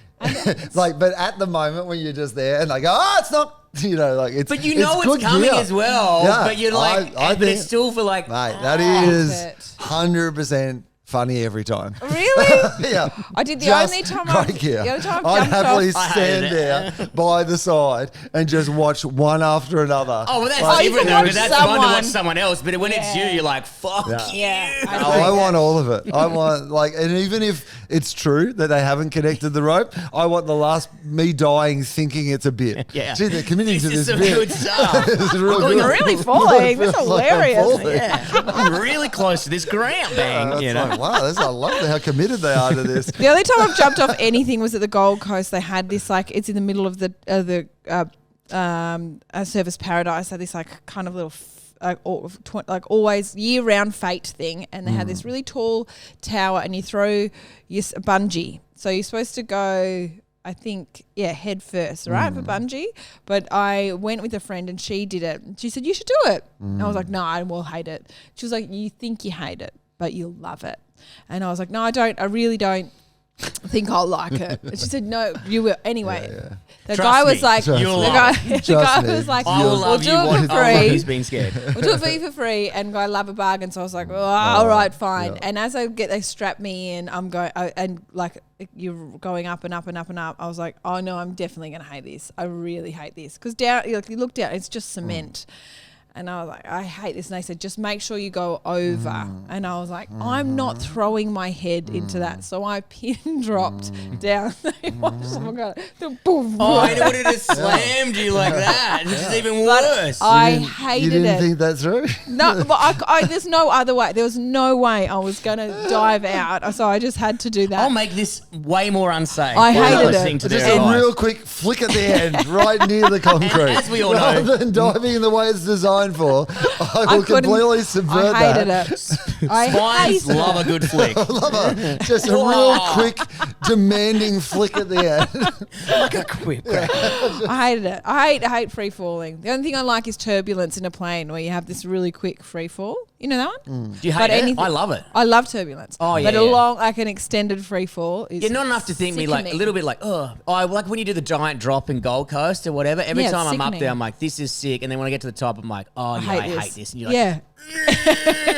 But at the moment when you're just there and like, oh, it's not, like it's. But you know it's coming gear. as well. Yeah, But you're like, I but it's think- still for like, Mate, that love is it. 100% funny every time. Really? Yeah. I did the Just only time great gear. the only time I'd I've jumped happily off. I stand hated there by the side and just watch one after another. oh, well, that's Oh, you different can though, watch because that's fun to watch someone. someone else. But when it's you, Yeah. you're like, fuck Yeah. you. Yeah. I want all of it. I want and even if it's true that they haven't connected the rope, I want the last me dying thinking it's a bit. Yeah. Gee, they're committing to This is this some bit. good stuff. This is real going good. really falling. That's Feels like I'm hilarious. falling. Yeah. I'm really close to this ground bang, It's you know. like, wow, I love how committed they are to this. The only time I've jumped off anything was at the Gold Coast. They had this like it's in the middle of the Service Paradise. They had this like kind of little like always year round fate thing, and they had this really tall tower, and you throw your bungee. So you're supposed to go. I think, head first, right, for bungee. But I went with a friend and she did it. She said, you should do it. And I was like, no, I will hate it. She was like, you think you hate it, but you'll love it. And I was like, no, I don't. I really don't think I'll like it. And she said, no, you will. Anyway, the Trust guy was me, like, you'll the love guy, it. the guy Trust me. was like, I will we'll love do you. it for I love free. who's being scared. We'll do it for you for free, and I love a bargain. So I was like, all right, fine. Yeah. And as they strap me in, I'm going, and like you're going up and up and up and up. I was like, oh no, I'm definitely going to hate this. I really hate this because down, you look down, it's just cement. And I was like, I hate this. And they said, just make sure you go over. And I was like, I'm not throwing my head into that. So I pin dropped down. Someone got it. Boom. Oh, and it would have just slammed you like that. Which is even worse. I You hated didn't it. think that through? No, but there's no other way. There was no way I was going to dive out. So I just had to do that. I'll make this way more unsafe. I by hated listening it. to Just their a advice. real quick flick at the end, right near the concrete. as we all know- Rather than diving in the way it's designed for, I will couldn't- completely subvert I hated that. it. I Spines hated love it. a good flick. Just a real quick, demanding flick at the end. Like a quip. I hated it. I hate free falling. The only thing I like is turbulence in a plane where you have this really quick free fall. You know that one? Do you hate But it? anything- I love it. I love turbulence. Oh, But yeah, a yeah. long, like an extended free fall is Yeah, not enough to think me like a sickening. little bit like, oh, I like when you do the giant drop in Gold Coast or whatever. Every Yeah, time I'm up sickening. there, I'm like, this is sick. And then when I get to the top, I'm like, oh, yeah, I hate this. And you're like, Yeah.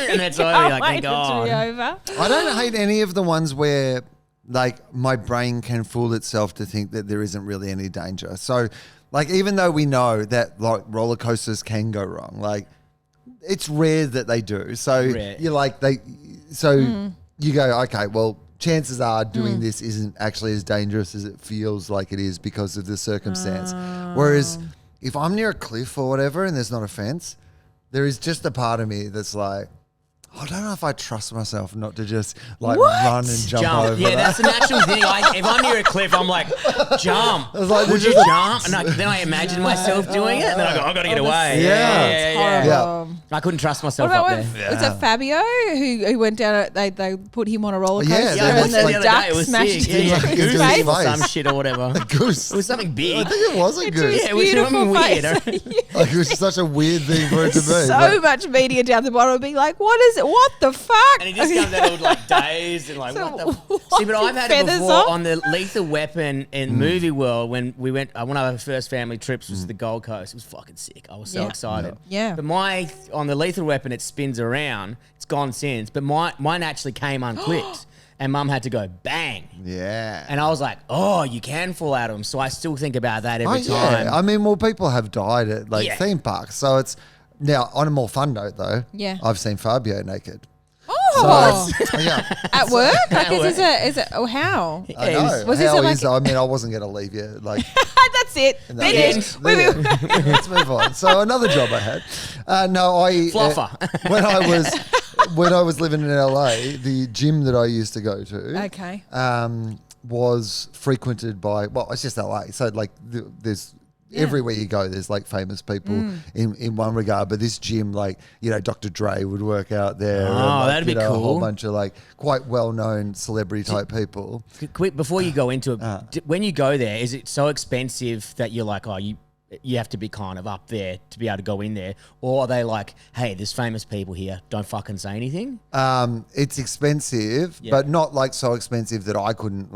and that's over. You're like, thank Wait for it to be God. over. I don't hate any of the ones where like my brain can fool itself to think that there isn't really any danger. So like even though we know that like roller coasters can go wrong, like it's rare that they do. So Rare. you're like you go, okay, well chances are doing this isn't actually as dangerous as it feels like it is because of the circumstance. Whereas if I'm near a cliff or whatever and there's not a fence, there is just a part of me that's like, I don't know if I trust myself not to just like What? run and jump over Yeah, that. that's a natural thing. If I'm near a cliff, I'm like, jump. was like, Would this you is a- jump? And then I imagine myself doing it. And then I go, I've got to get away. Yeah. Horrible. I couldn't trust What myself about up when there. was it Fabio who went down? They put him on a roller coaster Yeah, Yeah, I and watched that the the other duck day. It was smashed sick. his Yeah, Like, goose into his or face. some shit or whatever. Goose. It was something I big. think it was a goose. Yeah, it was Beautiful something weird. face. Like it was such a weird thing for it to be. So but- much media down the bottom would be like, what is it? What the fuck? And he just comes out all like dazed and like, So what the? what? See, but I've had it Feathers before off? on the Lethal Weapon in Movie World when we went. One of our first family trips was to the Gold Coast. It was fucking sick. I was so Yeah. excited. Yeah. But on the Lethal Weapon, it spins around. It's gone since. But mine actually came unclipped, and Mum had to go bang. Yeah. And I was like, oh, you can fall out of them. So I still think about that every Oh, yeah. time. I mean, well, people have died at like Yeah. theme parks, so it's Now, on a more fun note, though, Yeah. I've seen Fabio naked. Oh, Yeah. at work? Like, is it? Oh, how? I know. Was this How like? is- I mean, I wasn't going to leave you. Like, That's it. no, Finished. let's move on. So another job I had. Fluffer. When I was living in LA, the gym that I used to go to, Okay. was frequented by, well, it's just LA. So like there's everywhere you go, there's like famous people in one regard. But this gym, like, Dr. Dre would work out there. Oh, and, like, that'd be A whole cool. bunch of like quite well-known celebrity type people. Quick, before you go into it, when you go there, is it so expensive that you're like, you have to be kind of up there to be able to go in there? Or are they like, hey, there's famous people here, don't fucking say anything? It's expensive, but not like so expensive that I couldn't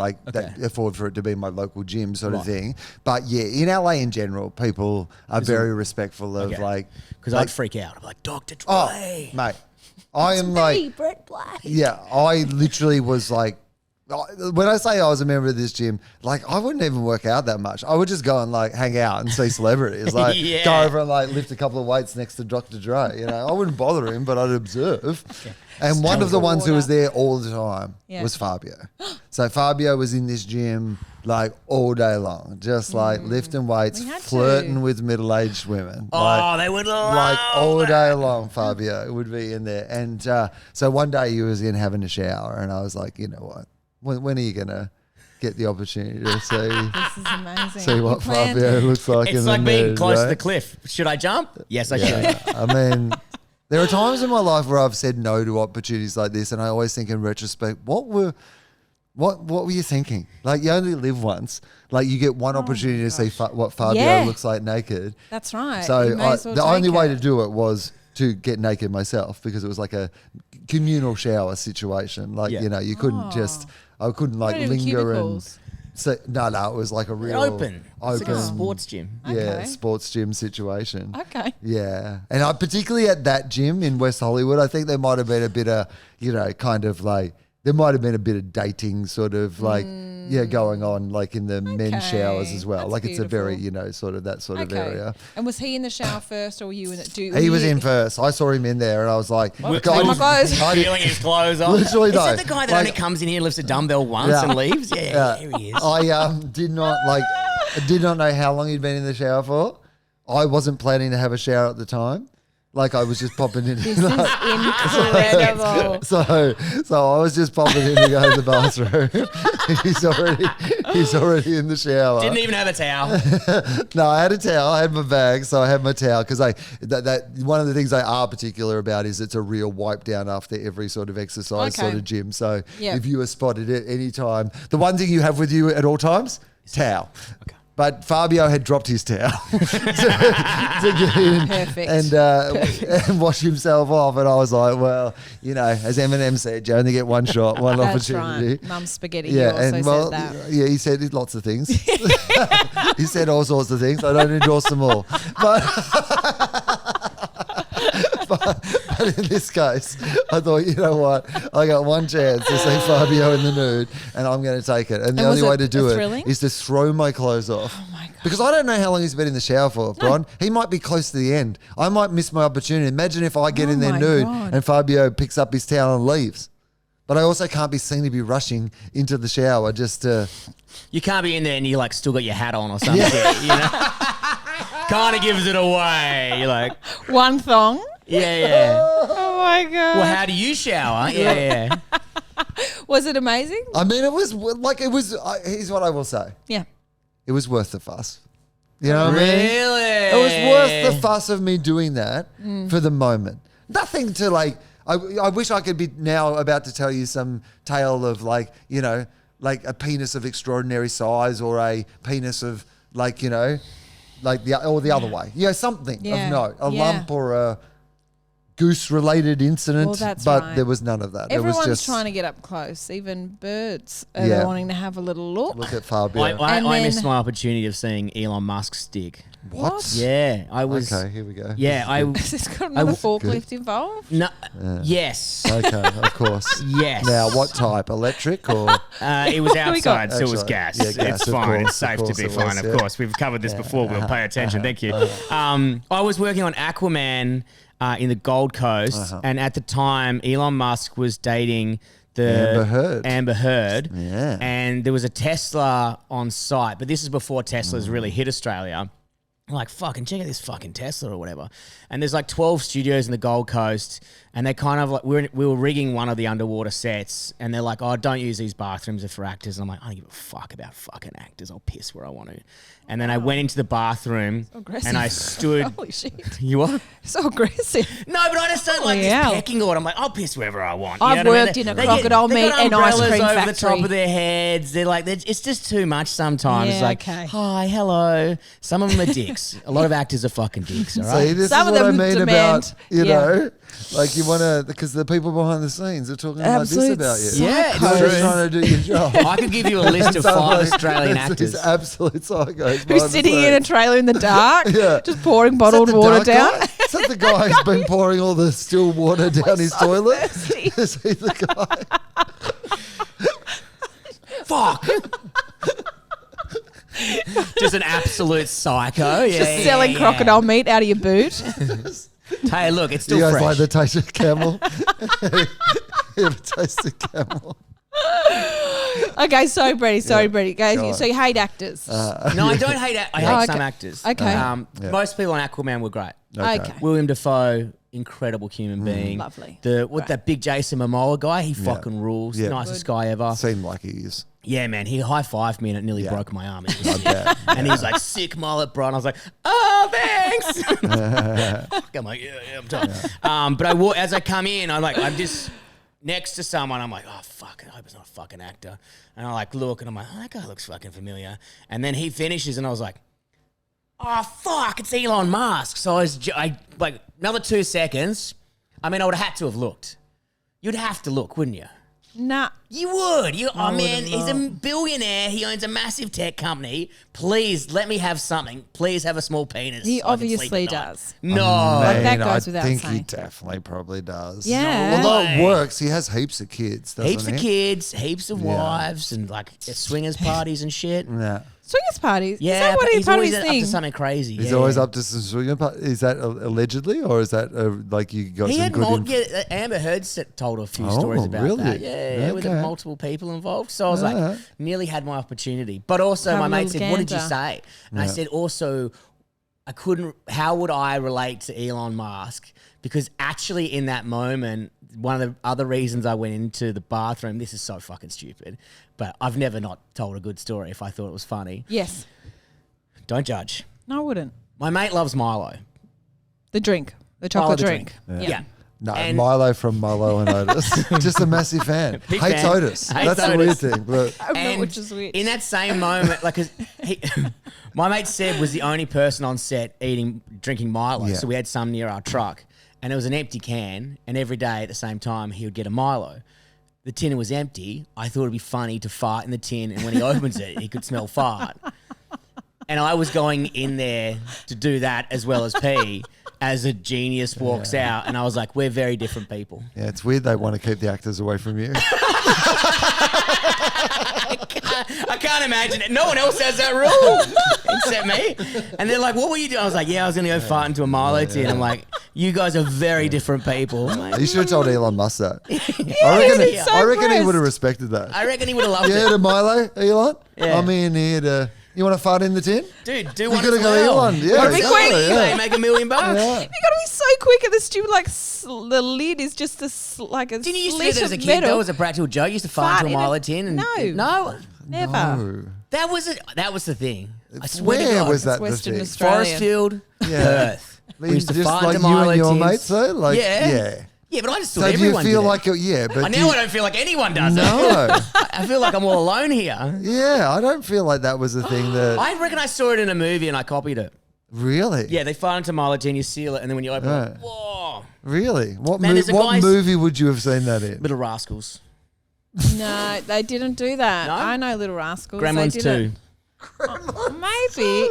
afford for it to be my local gym sort of thing. But yeah, in LA in general, people are very respectful of like, because I'd freak out. I'm like, Dr. Dre. oh, mate, I am like, Brett Black. yeah, I literally was like, when I say I was a member of this gym, like I wouldn't even work out that much. I would just go and like hang out and see celebrities, like go over and like lift a couple of weights next to Dr. Dre. I wouldn't bother him, but I'd observe. Yeah. And one of the ones who was there all the time was Fabio. So Fabio was in this gym like all day long, just like lifting weights, flirting with middle-aged women. Oh, they would love like all day long. Fabio would be in there, and so one day he was in having a shower, and I was like, you know what? When are you going to get the opportunity to see, This is amazing. see what Fabio looks like in It's the like being nude, close to right? the cliff. Should I jump? Yes, I Yeah. should. I mean, there are times in my life where I've said no to opportunities like this, and I always think in retrospect, what were you thinking? Like, you only live once. Like, you get one opportunity to see what Fabio looks like naked. That's right. So You may as well the take only way it. to do it was to get naked myself, because it was like a communal shower situation. Like, you couldn't I couldn't like What are the linger and cubicles? so no, it was like a real Open. It's like a sports gym. yeah, Okay. sports gym situation. Okay. Yeah. And I particularly at that gym in West Hollywood, I think there might have been a bit of, kind of like, there might have been a bit of dating sort of like, going on like in the men's showers as well. That's like it's a very, beautiful. sort of that sort of area. And was he in the shower first, or were you in it? He was in first. I saw him in there and I was like, Take my clothes. Peeling his clothes off. Literally, Is though. that the guy that Like- only comes in here, lifts a dumbbell once and leaves? Yeah, here he is. I did not know how long he'd been in the shower for. I wasn't planning to have a shower at the time. Like I was just popping in. This is incredible. So I was just popping in to go to the bathroom. he's already in the shower. Didn't even have a towel. No, I had a towel. I had my bag, so I had my towel because that one of the things they are particular about is it's a real wipe down after every sort of exercise sort of gym. So if you were spotted at any time, the one thing you have with you at all times, towel. Okay. But Fabio had dropped his towel to get in and wash himself off. And I was like, well, as Eminem said, you only get one shot, one That's opportunity. right. Mum's spaghetti. He also said that. Yeah, he said lots of things. He said all sorts of things. I don't endorse them all. But in this case, I thought, you know what? I got one chance to see Fabio in the nude, and I'm going to take it. And the only way to do it is to throw my clothes off. Oh my God. Because I don't know how long he's been in the shower for, Bron. He might be close to the end. I might miss my opportunity. Imagine if I get in there my nude God. and Fabio picks up his towel and leaves. But I also can't be seen to be rushing into the shower just to... You can't be in there and you like still got your hat on or something. Kind of gives it away. You're like, One thong. yeah. Oh my God. Well, how do you shower? Yeah. Was it amazing? I mean, here's what I will say. Yeah. It was worth the fuss. You know what I mean? Really? It was worth the fuss of me doing that for the moment. Nothing to like, I wish I could be now about to tell you some tale of like, like a penis of extraordinary size or a penis of like, or the other way. Something of note. A lump or a goose-related incident, Well, that's but right. there was none of that. Everyone's it was just trying to get up close. Even birds are wanting to have a little look. look at Fabio. I missed my opportunity of seeing Elon Musk's dick. What? Yeah, I was. Okay, here we go. Yeah, Has this got another forklift involved? No. Yes. Okay, of course. Yes. Now, what type? Electric or? It was outside, so it was Outside. gas. Yeah, gas, it's of fine. course, It's safe of to be course it fine. was, Of yeah. course, we've covered this before. We'll pay attention. Thank you. I was working on Aquaman in the Gold Coast, and at the time, Elon Musk was dating the Amber Heard. Yeah. And there was a Tesla on site, but this is before Teslas really hit Australia. I'm like, fucking check out this fucking Tesla or whatever. And there's like 12 studios in the Gold Coast, and they kind of like, we were rigging one of the underwater sets, and they're like, oh, don't use these bathrooms, they're for actors. And I'm like, I don't give a fuck about fucking actors. I'll piss where I want to. And then I went into the bathroom, and I stood. Holy shit. You what? So aggressive. No, but I just don't like this pecking order. I'm like, I'll piss wherever I want. You I've know what I mean? worked in a crocodile they meat got and ice umbrellas cream over factory. the top of their heads. They're like, it's just too much sometimes. Yeah, It's like, okay. hi, hello. Some of them are dicks. A lot of actors are fucking dicks, all right? See, this Some is of what I them mean demand- about, you know, like you want to, because the people behind the scenes are talking Absolute like this about you. Yeah, it's You're just true. trying to do your job. I could give you a list of 5 Australian actors. These absolute psychos. Who's sitting in a trailer in the dark, Yeah. just pouring bottled water down. Is that the guy who's been pouring all the still water down his toilet? thirsty. Is he the guy? Fuck. Just an absolute psycho. Yeah, Just selling crocodile meat out of your boot. Hey, look, it's Do you still guys fresh. like the taste of camel? You ever tasted camel? Okay, so Brady, go. Go on. So you hate actors. No, I don't hate I hate okay. some actors. Okay. Yeah. Most people on Aquaman were great. Okay. William Dafoe, incredible human being. Lovely. That big Jason Momoa guy, he fucking rules. Yeah. Nicest guy ever. Seemed like he is. Yeah, man, he high-fived me and it nearly Yeah. broke my arm. It was sick. bet. And he was like, sick mullet, bro. And I was like, oh, thanks. I'm like, yeah, I'm done. But as I come in, I'm just next to someone. I'm like, oh, fuck, I hope it's not a fucking actor. And I like look and I'm like, oh, that guy looks fucking familiar. And then he finishes and I was like, oh, fuck, it's Elon Musk. So I like another 2 seconds. I mean, I would have had to have looked. You'd have to look, wouldn't you? Nah. You would. Oh, man, he's a billionaire. He owns a massive tech company. Please, let me have something. Please have a small penis. He so I can sleep obviously at night. does. No. Like that Man, goes I without think he saying. definitely probably does. Yeah. Although way. it works, he has heaps of kids, doesn't Heaps he? of kids, heaps of wives, and like swingers parties and shit. Yeah. Swingers parties. Yeah, Is that what but he he's part of always his up thing? to something crazy. He's yeah. always up to some swinger part. Is that allegedly, or is that like you got He some had good? Amber Heard told a few Oh, stories about really? that. Yeah, with Okay. multiple people involved. So I was Yeah. like, nearly had my opportunity. But also, Have my a mate little said, "What did you gander." say?" And I said, "Also, I couldn't. How would I relate to Elon Musk? Because actually, in that moment, one of the other reasons I went into the bathroom. This is so fucking stupid, but I've never not told a good story if I thought it was funny. Yes. Don't judge. No, I wouldn't. My mate loves Milo. The drink. The Milo chocolate the drink. Yeah. No, And- Milo from Milo and Otis. Just a massive fan. Big Hates fan. Otis. Hates That's the weird Otis. thing. But I don't know And which is which. in that same moment, like, 'cause my mate Seb was the only person on set drinking Milo. Yeah. So we had some near our truck, and it was an empty can. And every day at the same time, he would get a Milo. The tin was empty. I thought it'd be funny to fart in the tin, and when he opens it, he could smell fart. And I was going in there to do that as well as pee. As a genius walks out, and I was like, "We're very different people." yeah, it's weird they want to keep the actors away from you. I can't imagine it. No one else has that rule except me. And they're like, "What were you doing?" I was like, "Yeah, I was going to go fart into a Milo tin." I'm like, "You guys are very different people." I'm like, You should have told Elon Musk that. I he's reckon, so I reckon he pressed. would have respected that. I reckon he would have loved Yeah, it. to Milo, Elon. Yeah. I'm in here to. You want to fart in the tin? Dude, do You one gotta as go well. Elon. Yeah, Gotta be exactly, quick. yeah. They make $1 million. Yeah. You got to be so quick, and the stupid the lid is just like a Didn't you used to do slit that as a of kid? metal. That was a practical joke. You used to fart Fart into a in a- Milo tin. And No. no. Never. No. That was the thing. I swear to Where God. was that the Western thing? Australia. Forestfield, Yeah. Perth. I We mean, used to just fart like into you Milo and your tins. mates, though? Like, yeah. Yeah, but I just thought So do you everyone feel did it. like, yeah, but Now I don't feel like anyone does it. no. I feel like I'm all alone here. Yeah, I don't feel like that was a thing that. I reckon I saw it in a movie and I copied it. Really? Yeah, they fire into Milo tin, you seal it, and then when you open it, whoa. Really? What, Man, there's a what guy's- movie would you have seen that in? Little Rascals. No, they didn't do that. No? I know Little Rascals. Gremlins they 2. didn't. Maybe.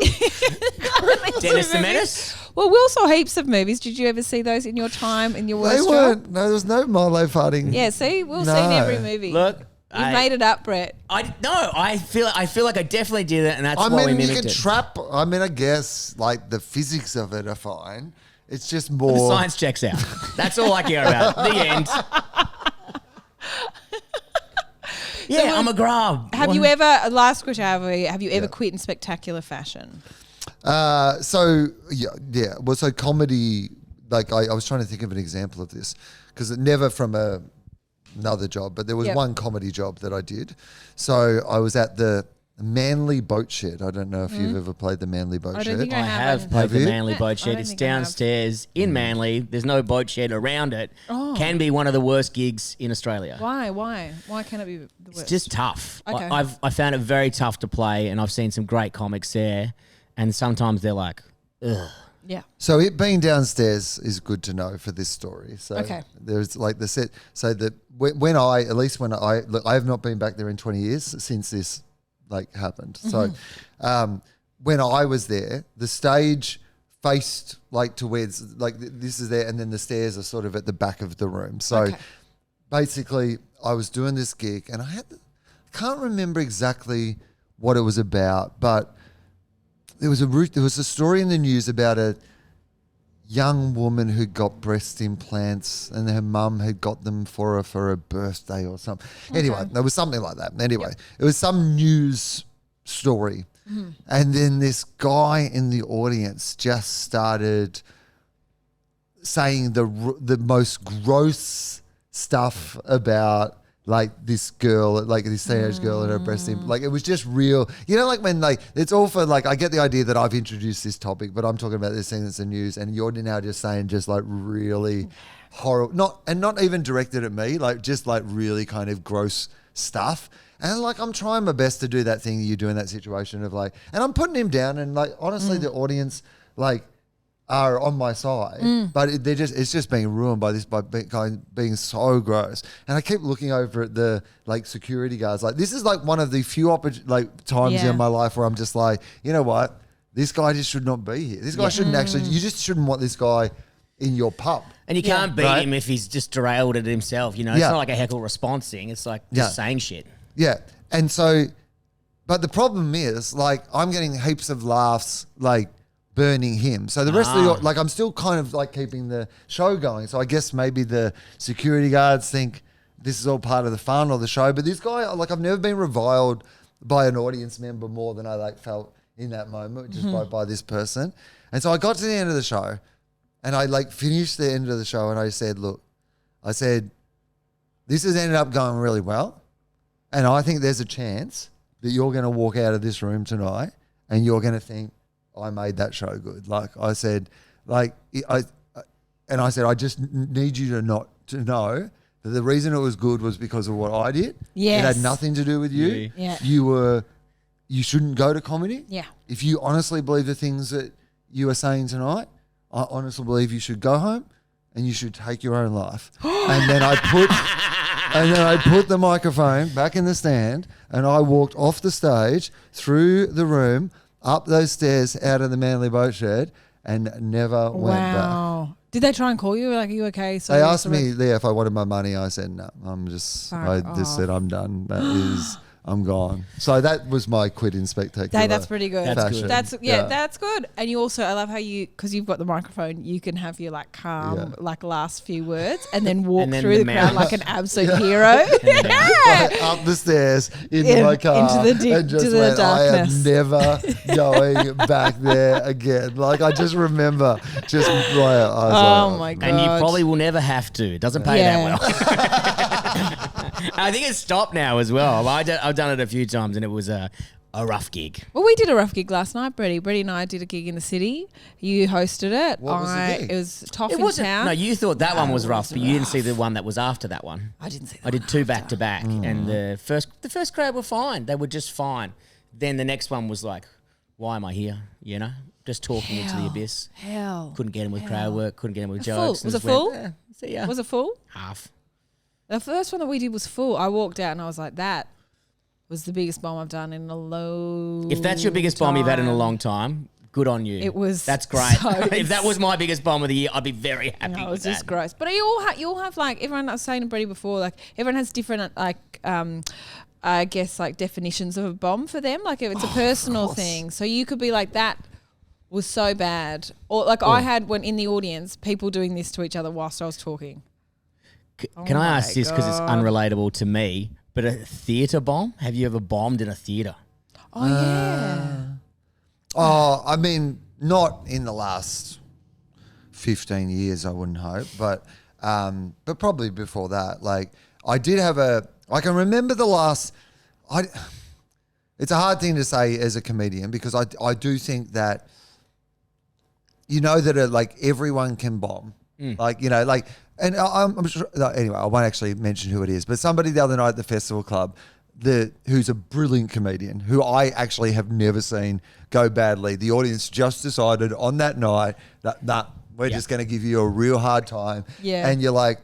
Dennis the Menace. Well, Will saw heaps of movies. Did you ever see those in your time, in your They worst weren't. job? No, there was no Milo farting. Yeah, see? Will's No. seen every movie. Look. You've made it up, Brett. I feel like I definitely did it, and that's I why we mean, you mimicked can it. trap. I mean, I guess like the physics of it are fine. It's just The more. science checks out. That's all I care about. The end. Yeah, I'm a grub. Have you ever, last question, have you ever quit in spectacular fashion? So yeah. Well, so comedy. Like I was trying to think of an example of this because it never from another job, but there was one comedy job that I did. So I was at the Manly Boat Shed. I don't know if you've ever played the Manly Boat I don't Shed. think I I have haven't. played Have the you? Manly boat I shed. don't It's think I have. downstairs in Manly. There's no boat shed around it. Oh. Can be one of the worst gigs in Australia. Why? Why can't it be the worst? It's just tough. Okay. I found it very tough to play, and I've seen some great comics there, and sometimes they're like, ugh. Yeah. So it being downstairs is good to know for this story. So Okay. there's like the set. So that when I look, I have not been back there in 20 years since this like happened. So when I was there, the stage faced like towards like this is there, and then the stairs are sort of at the back of the room. So basically, I was doing this gig, and I can't remember exactly what it was about, but there was a story in the news about a young woman who got breast implants, and her mum had got them for her for her birthday or something. Anyway, there was something like that. Anyway, it was some news story. And then this guy in the audience just started saying the most gross stuff about like this girl, like this teenage girl and her breast implant. Like it was just real. You know, like when like it's all for like, I get the idea that I've introduced this topic, but I'm talking about this thing that's in the news, and you're now just saying just like really horrible, not even directed at me, like just like really kind of gross stuff. And like I'm trying my best to do that thing you do in that situation of like, and I'm putting him down, and like honestly the audience like are on my side, but it's just being ruined by this, by being so gross. And I keep looking over at the like security guards. Like this is like one of the few times in my life where I'm just like, you know what, this guy just should not be here. This guy shouldn't actually. You just shouldn't want this guy in your pub. And you can't beat him if he's just derailed it himself. You know, it's not like a heckle response thing. It's like just saying shit. Yeah, and so, but the problem is like I'm getting heaps of laughs like burning him. So the rest of the, like I'm still kind of like keeping the show going. So I guess maybe the security guards think this is all part of the fun or the show. But this guy, like I've never been reviled by an audience member more than I like felt in that moment just by this person. And so I got to the end of the show, and I like finished the end of the show, and I said, look, this has ended up going really well. And I think there's a chance that you're going to walk out of this room tonight and you're going to think, I made that show good. Like I said, I just need you to know that the reason it was good was because of what I did. Yes. It had nothing to do with you. Yeah. You shouldn't go to comedy. Yeah. If you honestly believe the things that you are saying tonight, I honestly believe you should go home and you should take your own life. And then I put the microphone back in the stand, and I walked off the stage, through the room, up those stairs, out of the Manly Boat Shed, and never went back. Wow. Did they try and call you? Like, are you okay? So They asked me if I wanted my money. I said no. I just said I'm done. I'm gone. So that was my quit in spectacular. Hey, that's pretty good. That's good. That's good. And you also, I love how because you've got the microphone, you can have your like calm, like last few words, and then walk through the crowd like an absolute hero. Like up the stairs into my car into the and just to the went, darkness. I am never going back there again. Like I just remember just like, Oh my God. And you probably will never have to. It doesn't pay that well. I think it's stopped now as well. I've done it a few times, and it was a rough gig. Well, we did a rough gig last night, Bretty. Bretty and I did a gig in the city. You hosted it. What was the gig? It was tough It in wasn't. town. No, you thought that one was rough, but you didn't see the one that was after that one. I didn't see that. I did two back to back, and the first crowd were fine. They were just fine. Then the next one was like, why am I here? You know, just talking into the abyss. Hell. Couldn't get him with crowd work. Couldn't get him with Full. jokes. Was and it just full? went, see ya. Was it full? Half. The first one that we did was full. I walked out and I was like, that was the biggest bomb I've done in a long If that's your biggest bomb you've had in a time. long time, good on you. It was That's great. so If that was my biggest bomb of the year, I'd be very happy No, it with was that. just gross. But you all have like everyone. I was saying to Brady before, like everyone has different I guess like definitions of a bomb for them. Like if it's a personal thing, so you could be like that was so bad, or like I had when in the audience people doing this to each other whilst I was talking. Can I ask this because it's God. unrelatable to me? But a theatre bomb? Have you ever bombed in a theatre? Oh yeah. Oh, I mean, not in the last 15 years, I wouldn't hope, but probably before that. Like, I did have I can remember the last. It's a hard thing to say as a comedian because I do think that that like everyone can bomb, like and I'm sure. Anyway, I won't actually mention who it is, but somebody the other night at the festival club. Who's a brilliant comedian who I actually have never seen go badly. The audience just decided on that night that we're just going to give you a real hard time. Yeah. And you're like,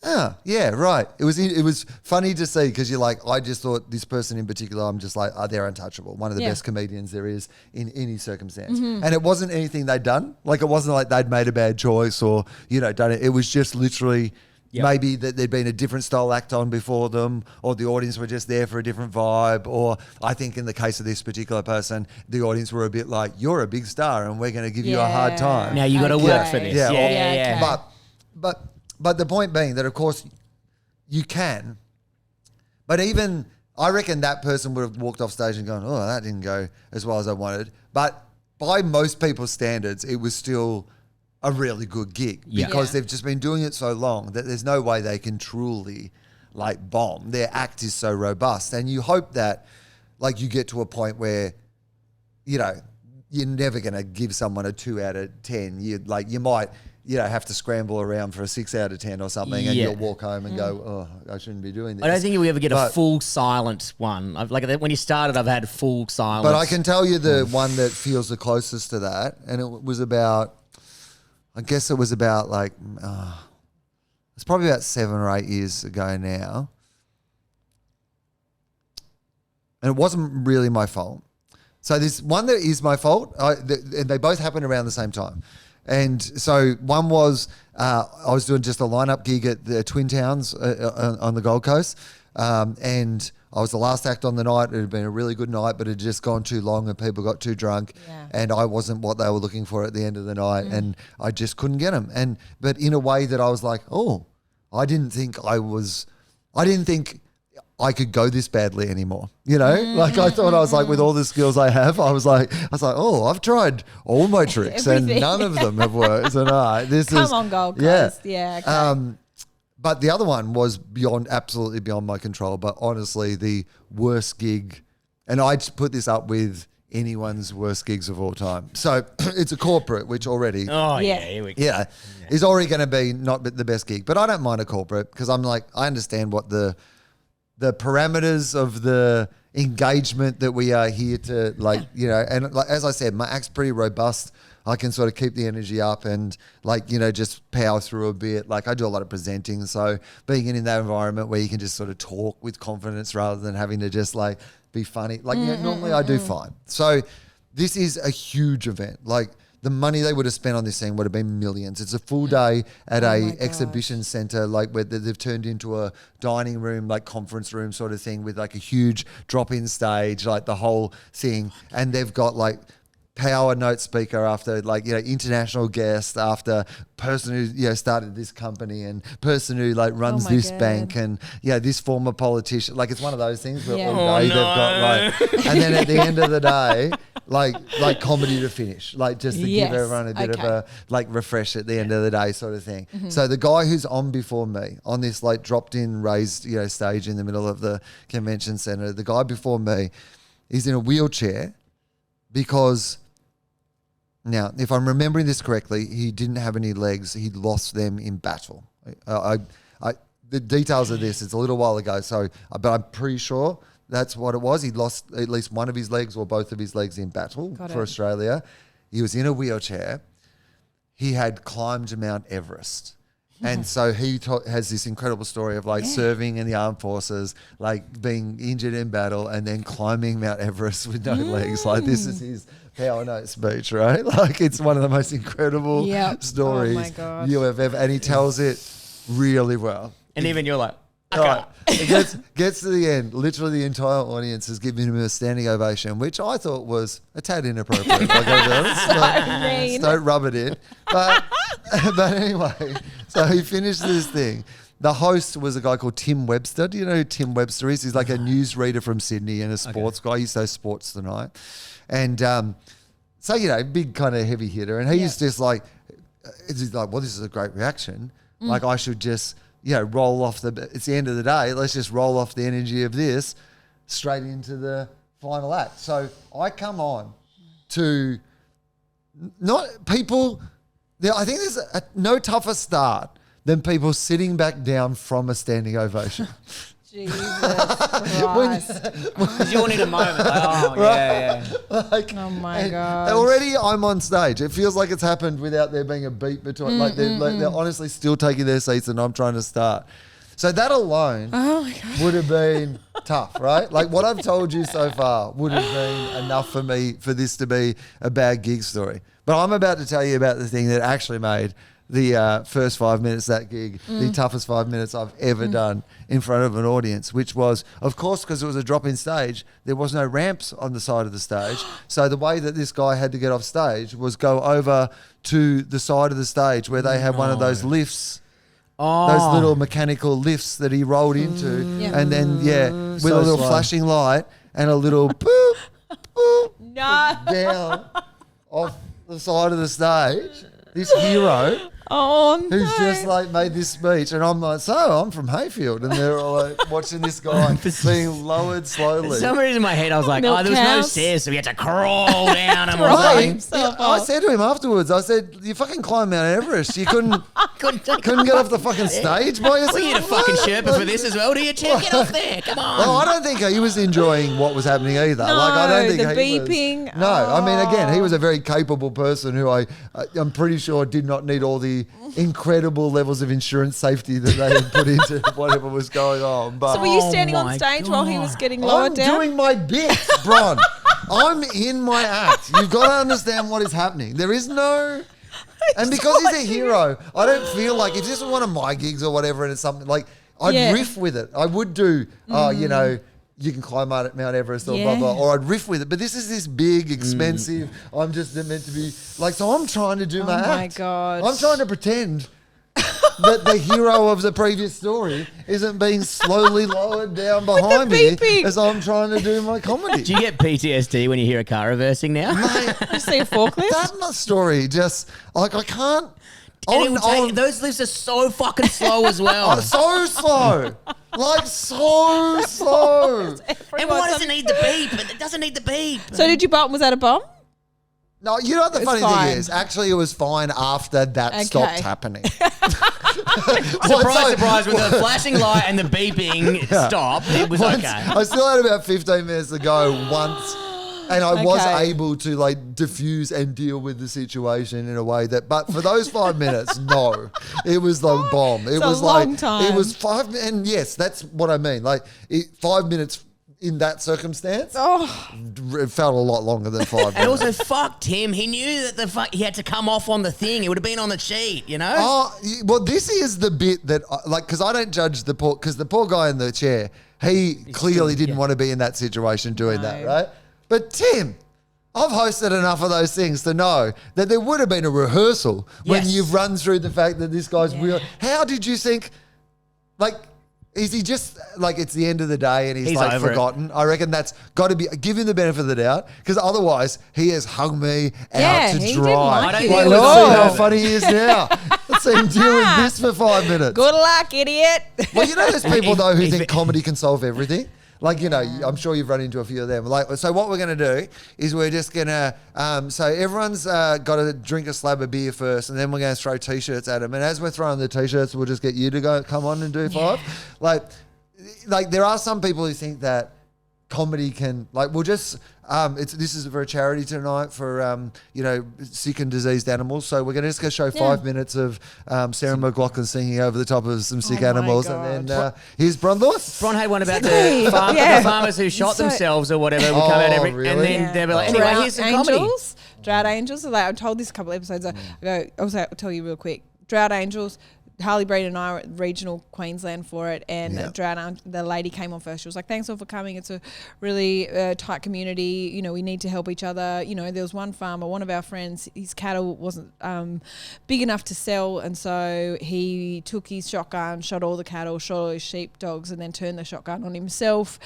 yeah, right. It was funny to see because you're like, I just thought this person in particular, I'm just like, they're untouchable. One of the best comedians there is in any circumstance. Mm-hmm. And it wasn't anything they'd done. Like it wasn't like they'd made a bad choice or, done it. It was just literally... Yep. Maybe that there'd been a different style act on before them, or the audience were just there for a different vibe. Or I think in the case of this particular person, the audience were a bit like, "You're a big star, and we're going to give you a hard time." Now you got to work for this. Yeah. Yeah. Okay. But the point being that of course you can, but even I reckon that person would have walked off stage and gone, "Oh, that didn't go as well as I wanted." But by most people's standards, it was still a really good gig because they've just been doing it so long that there's no way they can truly like bomb. Their act is so robust, and you hope that like you get to a point where you're never going to give someone a 2 out of 10. You might have to scramble around for a 6 out of 10 or something, and you'll walk home and go, "Oh, I shouldn't be doing this." I don't think you'll ever get a full silent one. When you started, I've had full silence. But I can tell you the one that feels the closest to that, and it was about. I guess it was about it's probably about 7 or 8 years ago now. And it wasn't really my fault. So there's one that is my fault, and they both happened around the same time. And so one was I was doing just a lineup gig at the Twin Towns on the Gold Coast, and I was the last act on the night. It had been a really good night, but it had just gone too long and people got too drunk, and I wasn't what they were looking for at the end of the night, and I just couldn't get them. But in a way that I was like, I didn't think I could go this badly anymore. Like I thought I was like, with all the skills I have, I was like, I've tried all my tricks and none of them have worked. So no, Come on, Gold Coast. Yeah. Okay. But the other one was absolutely beyond my control. But honestly, the worst gig, and I put this up with anyone's worst gigs of all time. So it's a corporate, which already, here we go. is already going to be not the best gig. But I don't mind a corporate because I'm like, I understand what the parameters of the engagement that we are here to and like, as I said, my act's pretty robust. I can sort of keep the energy up and just power through a bit. Like I do a lot of presenting. So being in that environment where you can just sort of talk with confidence rather than having to just like be funny. Normally I do fine. So this is a huge event. Like the money they would have spent on this thing would have been millions. It's a full day at a exhibition center, like where they've turned into a dining room, like conference room sort of thing with like a huge drop-in stage, like the whole thing. And they've got like power note speaker after international guest after person who started this company and person who runs this bank and this former politician. Like it's one of those things where all day they've got and then at the end of the day like comedy to finish, just to give everyone a bit of a refresh at the end of the day sort of thing. So the guy who's on before me on this dropped in raised stage in the middle of the convention center, the guy before me is in a wheelchair because now, if I'm remembering this correctly, he didn't have any legs. He lost them in battle. The details of this, it's a little while ago, but I'm pretty sure that's what it was. He lost at least one of his legs or both of his legs in battle for Australia. He was in a wheelchair. He had climbed Mount Everest. And so he has this incredible story of like serving in the armed forces, like being injured in battle and then climbing Mount Everest with no legs. Like this is his power note speech, right? Like it's one of the most incredible stories you have ever, and he tells it really well. And even you're like, right. It gets to the end. Literally, the entire audience is giving him a standing ovation, which I thought was a tad inappropriate. Like, don't rub it in. But anyway, so he finished this thing. The host was a guy called Tim Webster. Do you know who Tim Webster is? He's like a newsreader from Sydney and a sports guy. He used to host Sports Tonight. And so, big kind of heavy hitter. And he's just like, it's like, well, this is a great reaction. Like, I should just... roll off it's the end of the day. Let's just roll off the energy of this straight into the final act. So I come on to not people. I think there's no tougher start than people sitting back down from a standing ovation. Jesus Christ. Because you all need a moment. Like, yeah. Like, oh my God. Already I'm on stage. It feels like it's happened without there being a beat between. They're honestly still taking their seats and I'm trying to start. So that alone would have been tough, right? Like what I've told you so far would have been enough for me for this to be a bad gig story. But I'm about to tell you about the thing that actually made the first 5 minutes of that gig, the toughest 5 minutes I've ever done in front of an audience, which was, of course, because it was a drop-in stage, there was no ramps on the side of the stage. So the way that this guy had to get off stage was go over to the side of the stage where they had one of those lifts, those little mechanical lifts that he rolled into, and then, with a little flashing light and a little boop, boop, down off the side of the stage. This hero who's just like made this speech, and I'm like, so I'm from Hayfield, and they're all like watching this guy being lowered slowly. For some reason in my head I was like, there was no stairs, so we had to crawl down and I said to him afterwards, I said, you fucking climbed Mount Everest. You couldn't get off the fucking stage by yourself. We need a fucking Sherpa for this as well. Do you, Chip? Get off there. Come on. Well, I don't think he was enjoying what was happening either. No, like I don't think the he beeping. Was, I mean, again, he was a very capable person who I'm pretty sure did not need all the incredible levels of insurance safety that they had put into whatever was going on. But so were you standing on stage while he was getting lowered down? I'm doing my bit, Bron. I'm in my act. You've got to understand what is happening. There is no... And because he's a hero, I don't feel like if this was one of my gigs or whatever and it's something like, I'd riff with it. I would do, you can climb Mount Everest or blah, blah, or I'd riff with it. But this is this big, expensive, I'm just meant to be, like, so I'm trying to do my act. Oh, my God. I'm trying to pretend that the hero of the previous story isn't being slowly lowered down behind me as I'm trying to do my comedy. Do you get PTSD when you hear a car reversing now? Mate, you see a forklift? That's my story. Just, like, I can't... those lifts are so fucking slow as well. So slow. Like, so slow. And why does it need the beep? It doesn't need the beep. So did you bump? Was that a bump? No, you know what the funny thing is? Actually, it was fine after that stopped happening. Surprise, with the flashing light and the beeping stop, it was okay. I still had about 15 minutes to go once. And I was able to like diffuse and deal with the situation in a way that, but for those 5 minutes, no, it was the bomb. It was a long time. It was 5, and yes, that's what I mean. Like 5 minutes in that circumstance, it felt a lot longer than 5 minutes. And also, fucked him. He knew that he had to come off on the thing. It would have been on the sheet, you know? Oh, well, this is the bit that, because I don't judge the poor guy in the chair, he clearly didn't want to be in that situation doing that, right? But Tim, I've hosted enough of those things to know that there would have been a rehearsal when you've run through the fact that this guy's real. How did you think, like, is he just, like, it's the end of the day and he's like forgotten? I reckon that's got to be, give him the benefit of the doubt, because otherwise he has hung me out to dry. Let's see how funny he is now. Let's see him deal with this for 5 minutes. Good luck, idiot. Well, you know there's people, though, who think comedy can solve everything. Like, you know, I'm sure you've run into a few of them. Like, so what we're going to do is we're just going to, so everyone's got to drink a slab of beer first, and then we're going to throw T-shirts at them. And as we're throwing the T-shirts, we'll just get you to come on and do 5. Like there are some people who think that comedy can, like, we'll just, this is for a charity tonight for, sick and diseased animals. So we're going to just go show 5 minutes of Sarah McLachlan singing over the top of some sick animals. And then here's Bron Lewis. Bron had one about the farmers who shot themselves or whatever. Would come out really? and then they'll be like, anyway, here's some comedy. Drought angels. Like, I told this a couple of episodes ago. I'll tell you real quick. Drought angels. Harley Breed and I were at regional Queensland for it, and the lady came on first. She was like, "Thanks all for coming. It's a really tight community. You know, we need to help each other. You know, there was one farmer, one of our friends, his cattle wasn't big enough to sell, and so he took his shotgun, shot all the cattle, shot all his sheep, dogs, and then turned the shotgun on himself.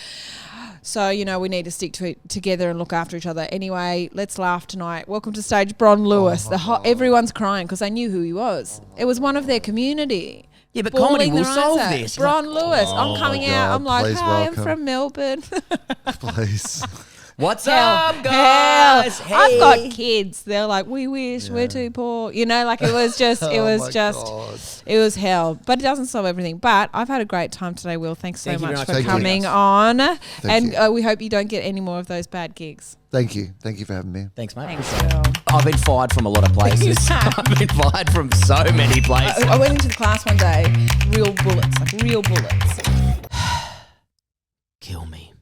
So, you know, we need to stick together and look after each other. Anyway, let's laugh tonight. Welcome to stage, Bron Lewis. Everyone's crying because they knew who he was. It was one of their community. Yeah, but comedy will solve this. Bron Lewis. I'm coming out. I'm like, hi, welcome. I'm from Melbourne. Please. What's up, guys? Hey. I've got kids. They're like, we wish we're too poor. You know, like it was just, it was hell. But it doesn't solve everything. But I've had a great time today, Will. Thanks so much for coming on. And we hope you don't get any more of those bad gigs. Thank you. Thank you for having me. Thanks, mate. Thanks, Will. I've been fired from a lot of places. I've been fired from so many places. I went into the class one day, real bullets. Kill me.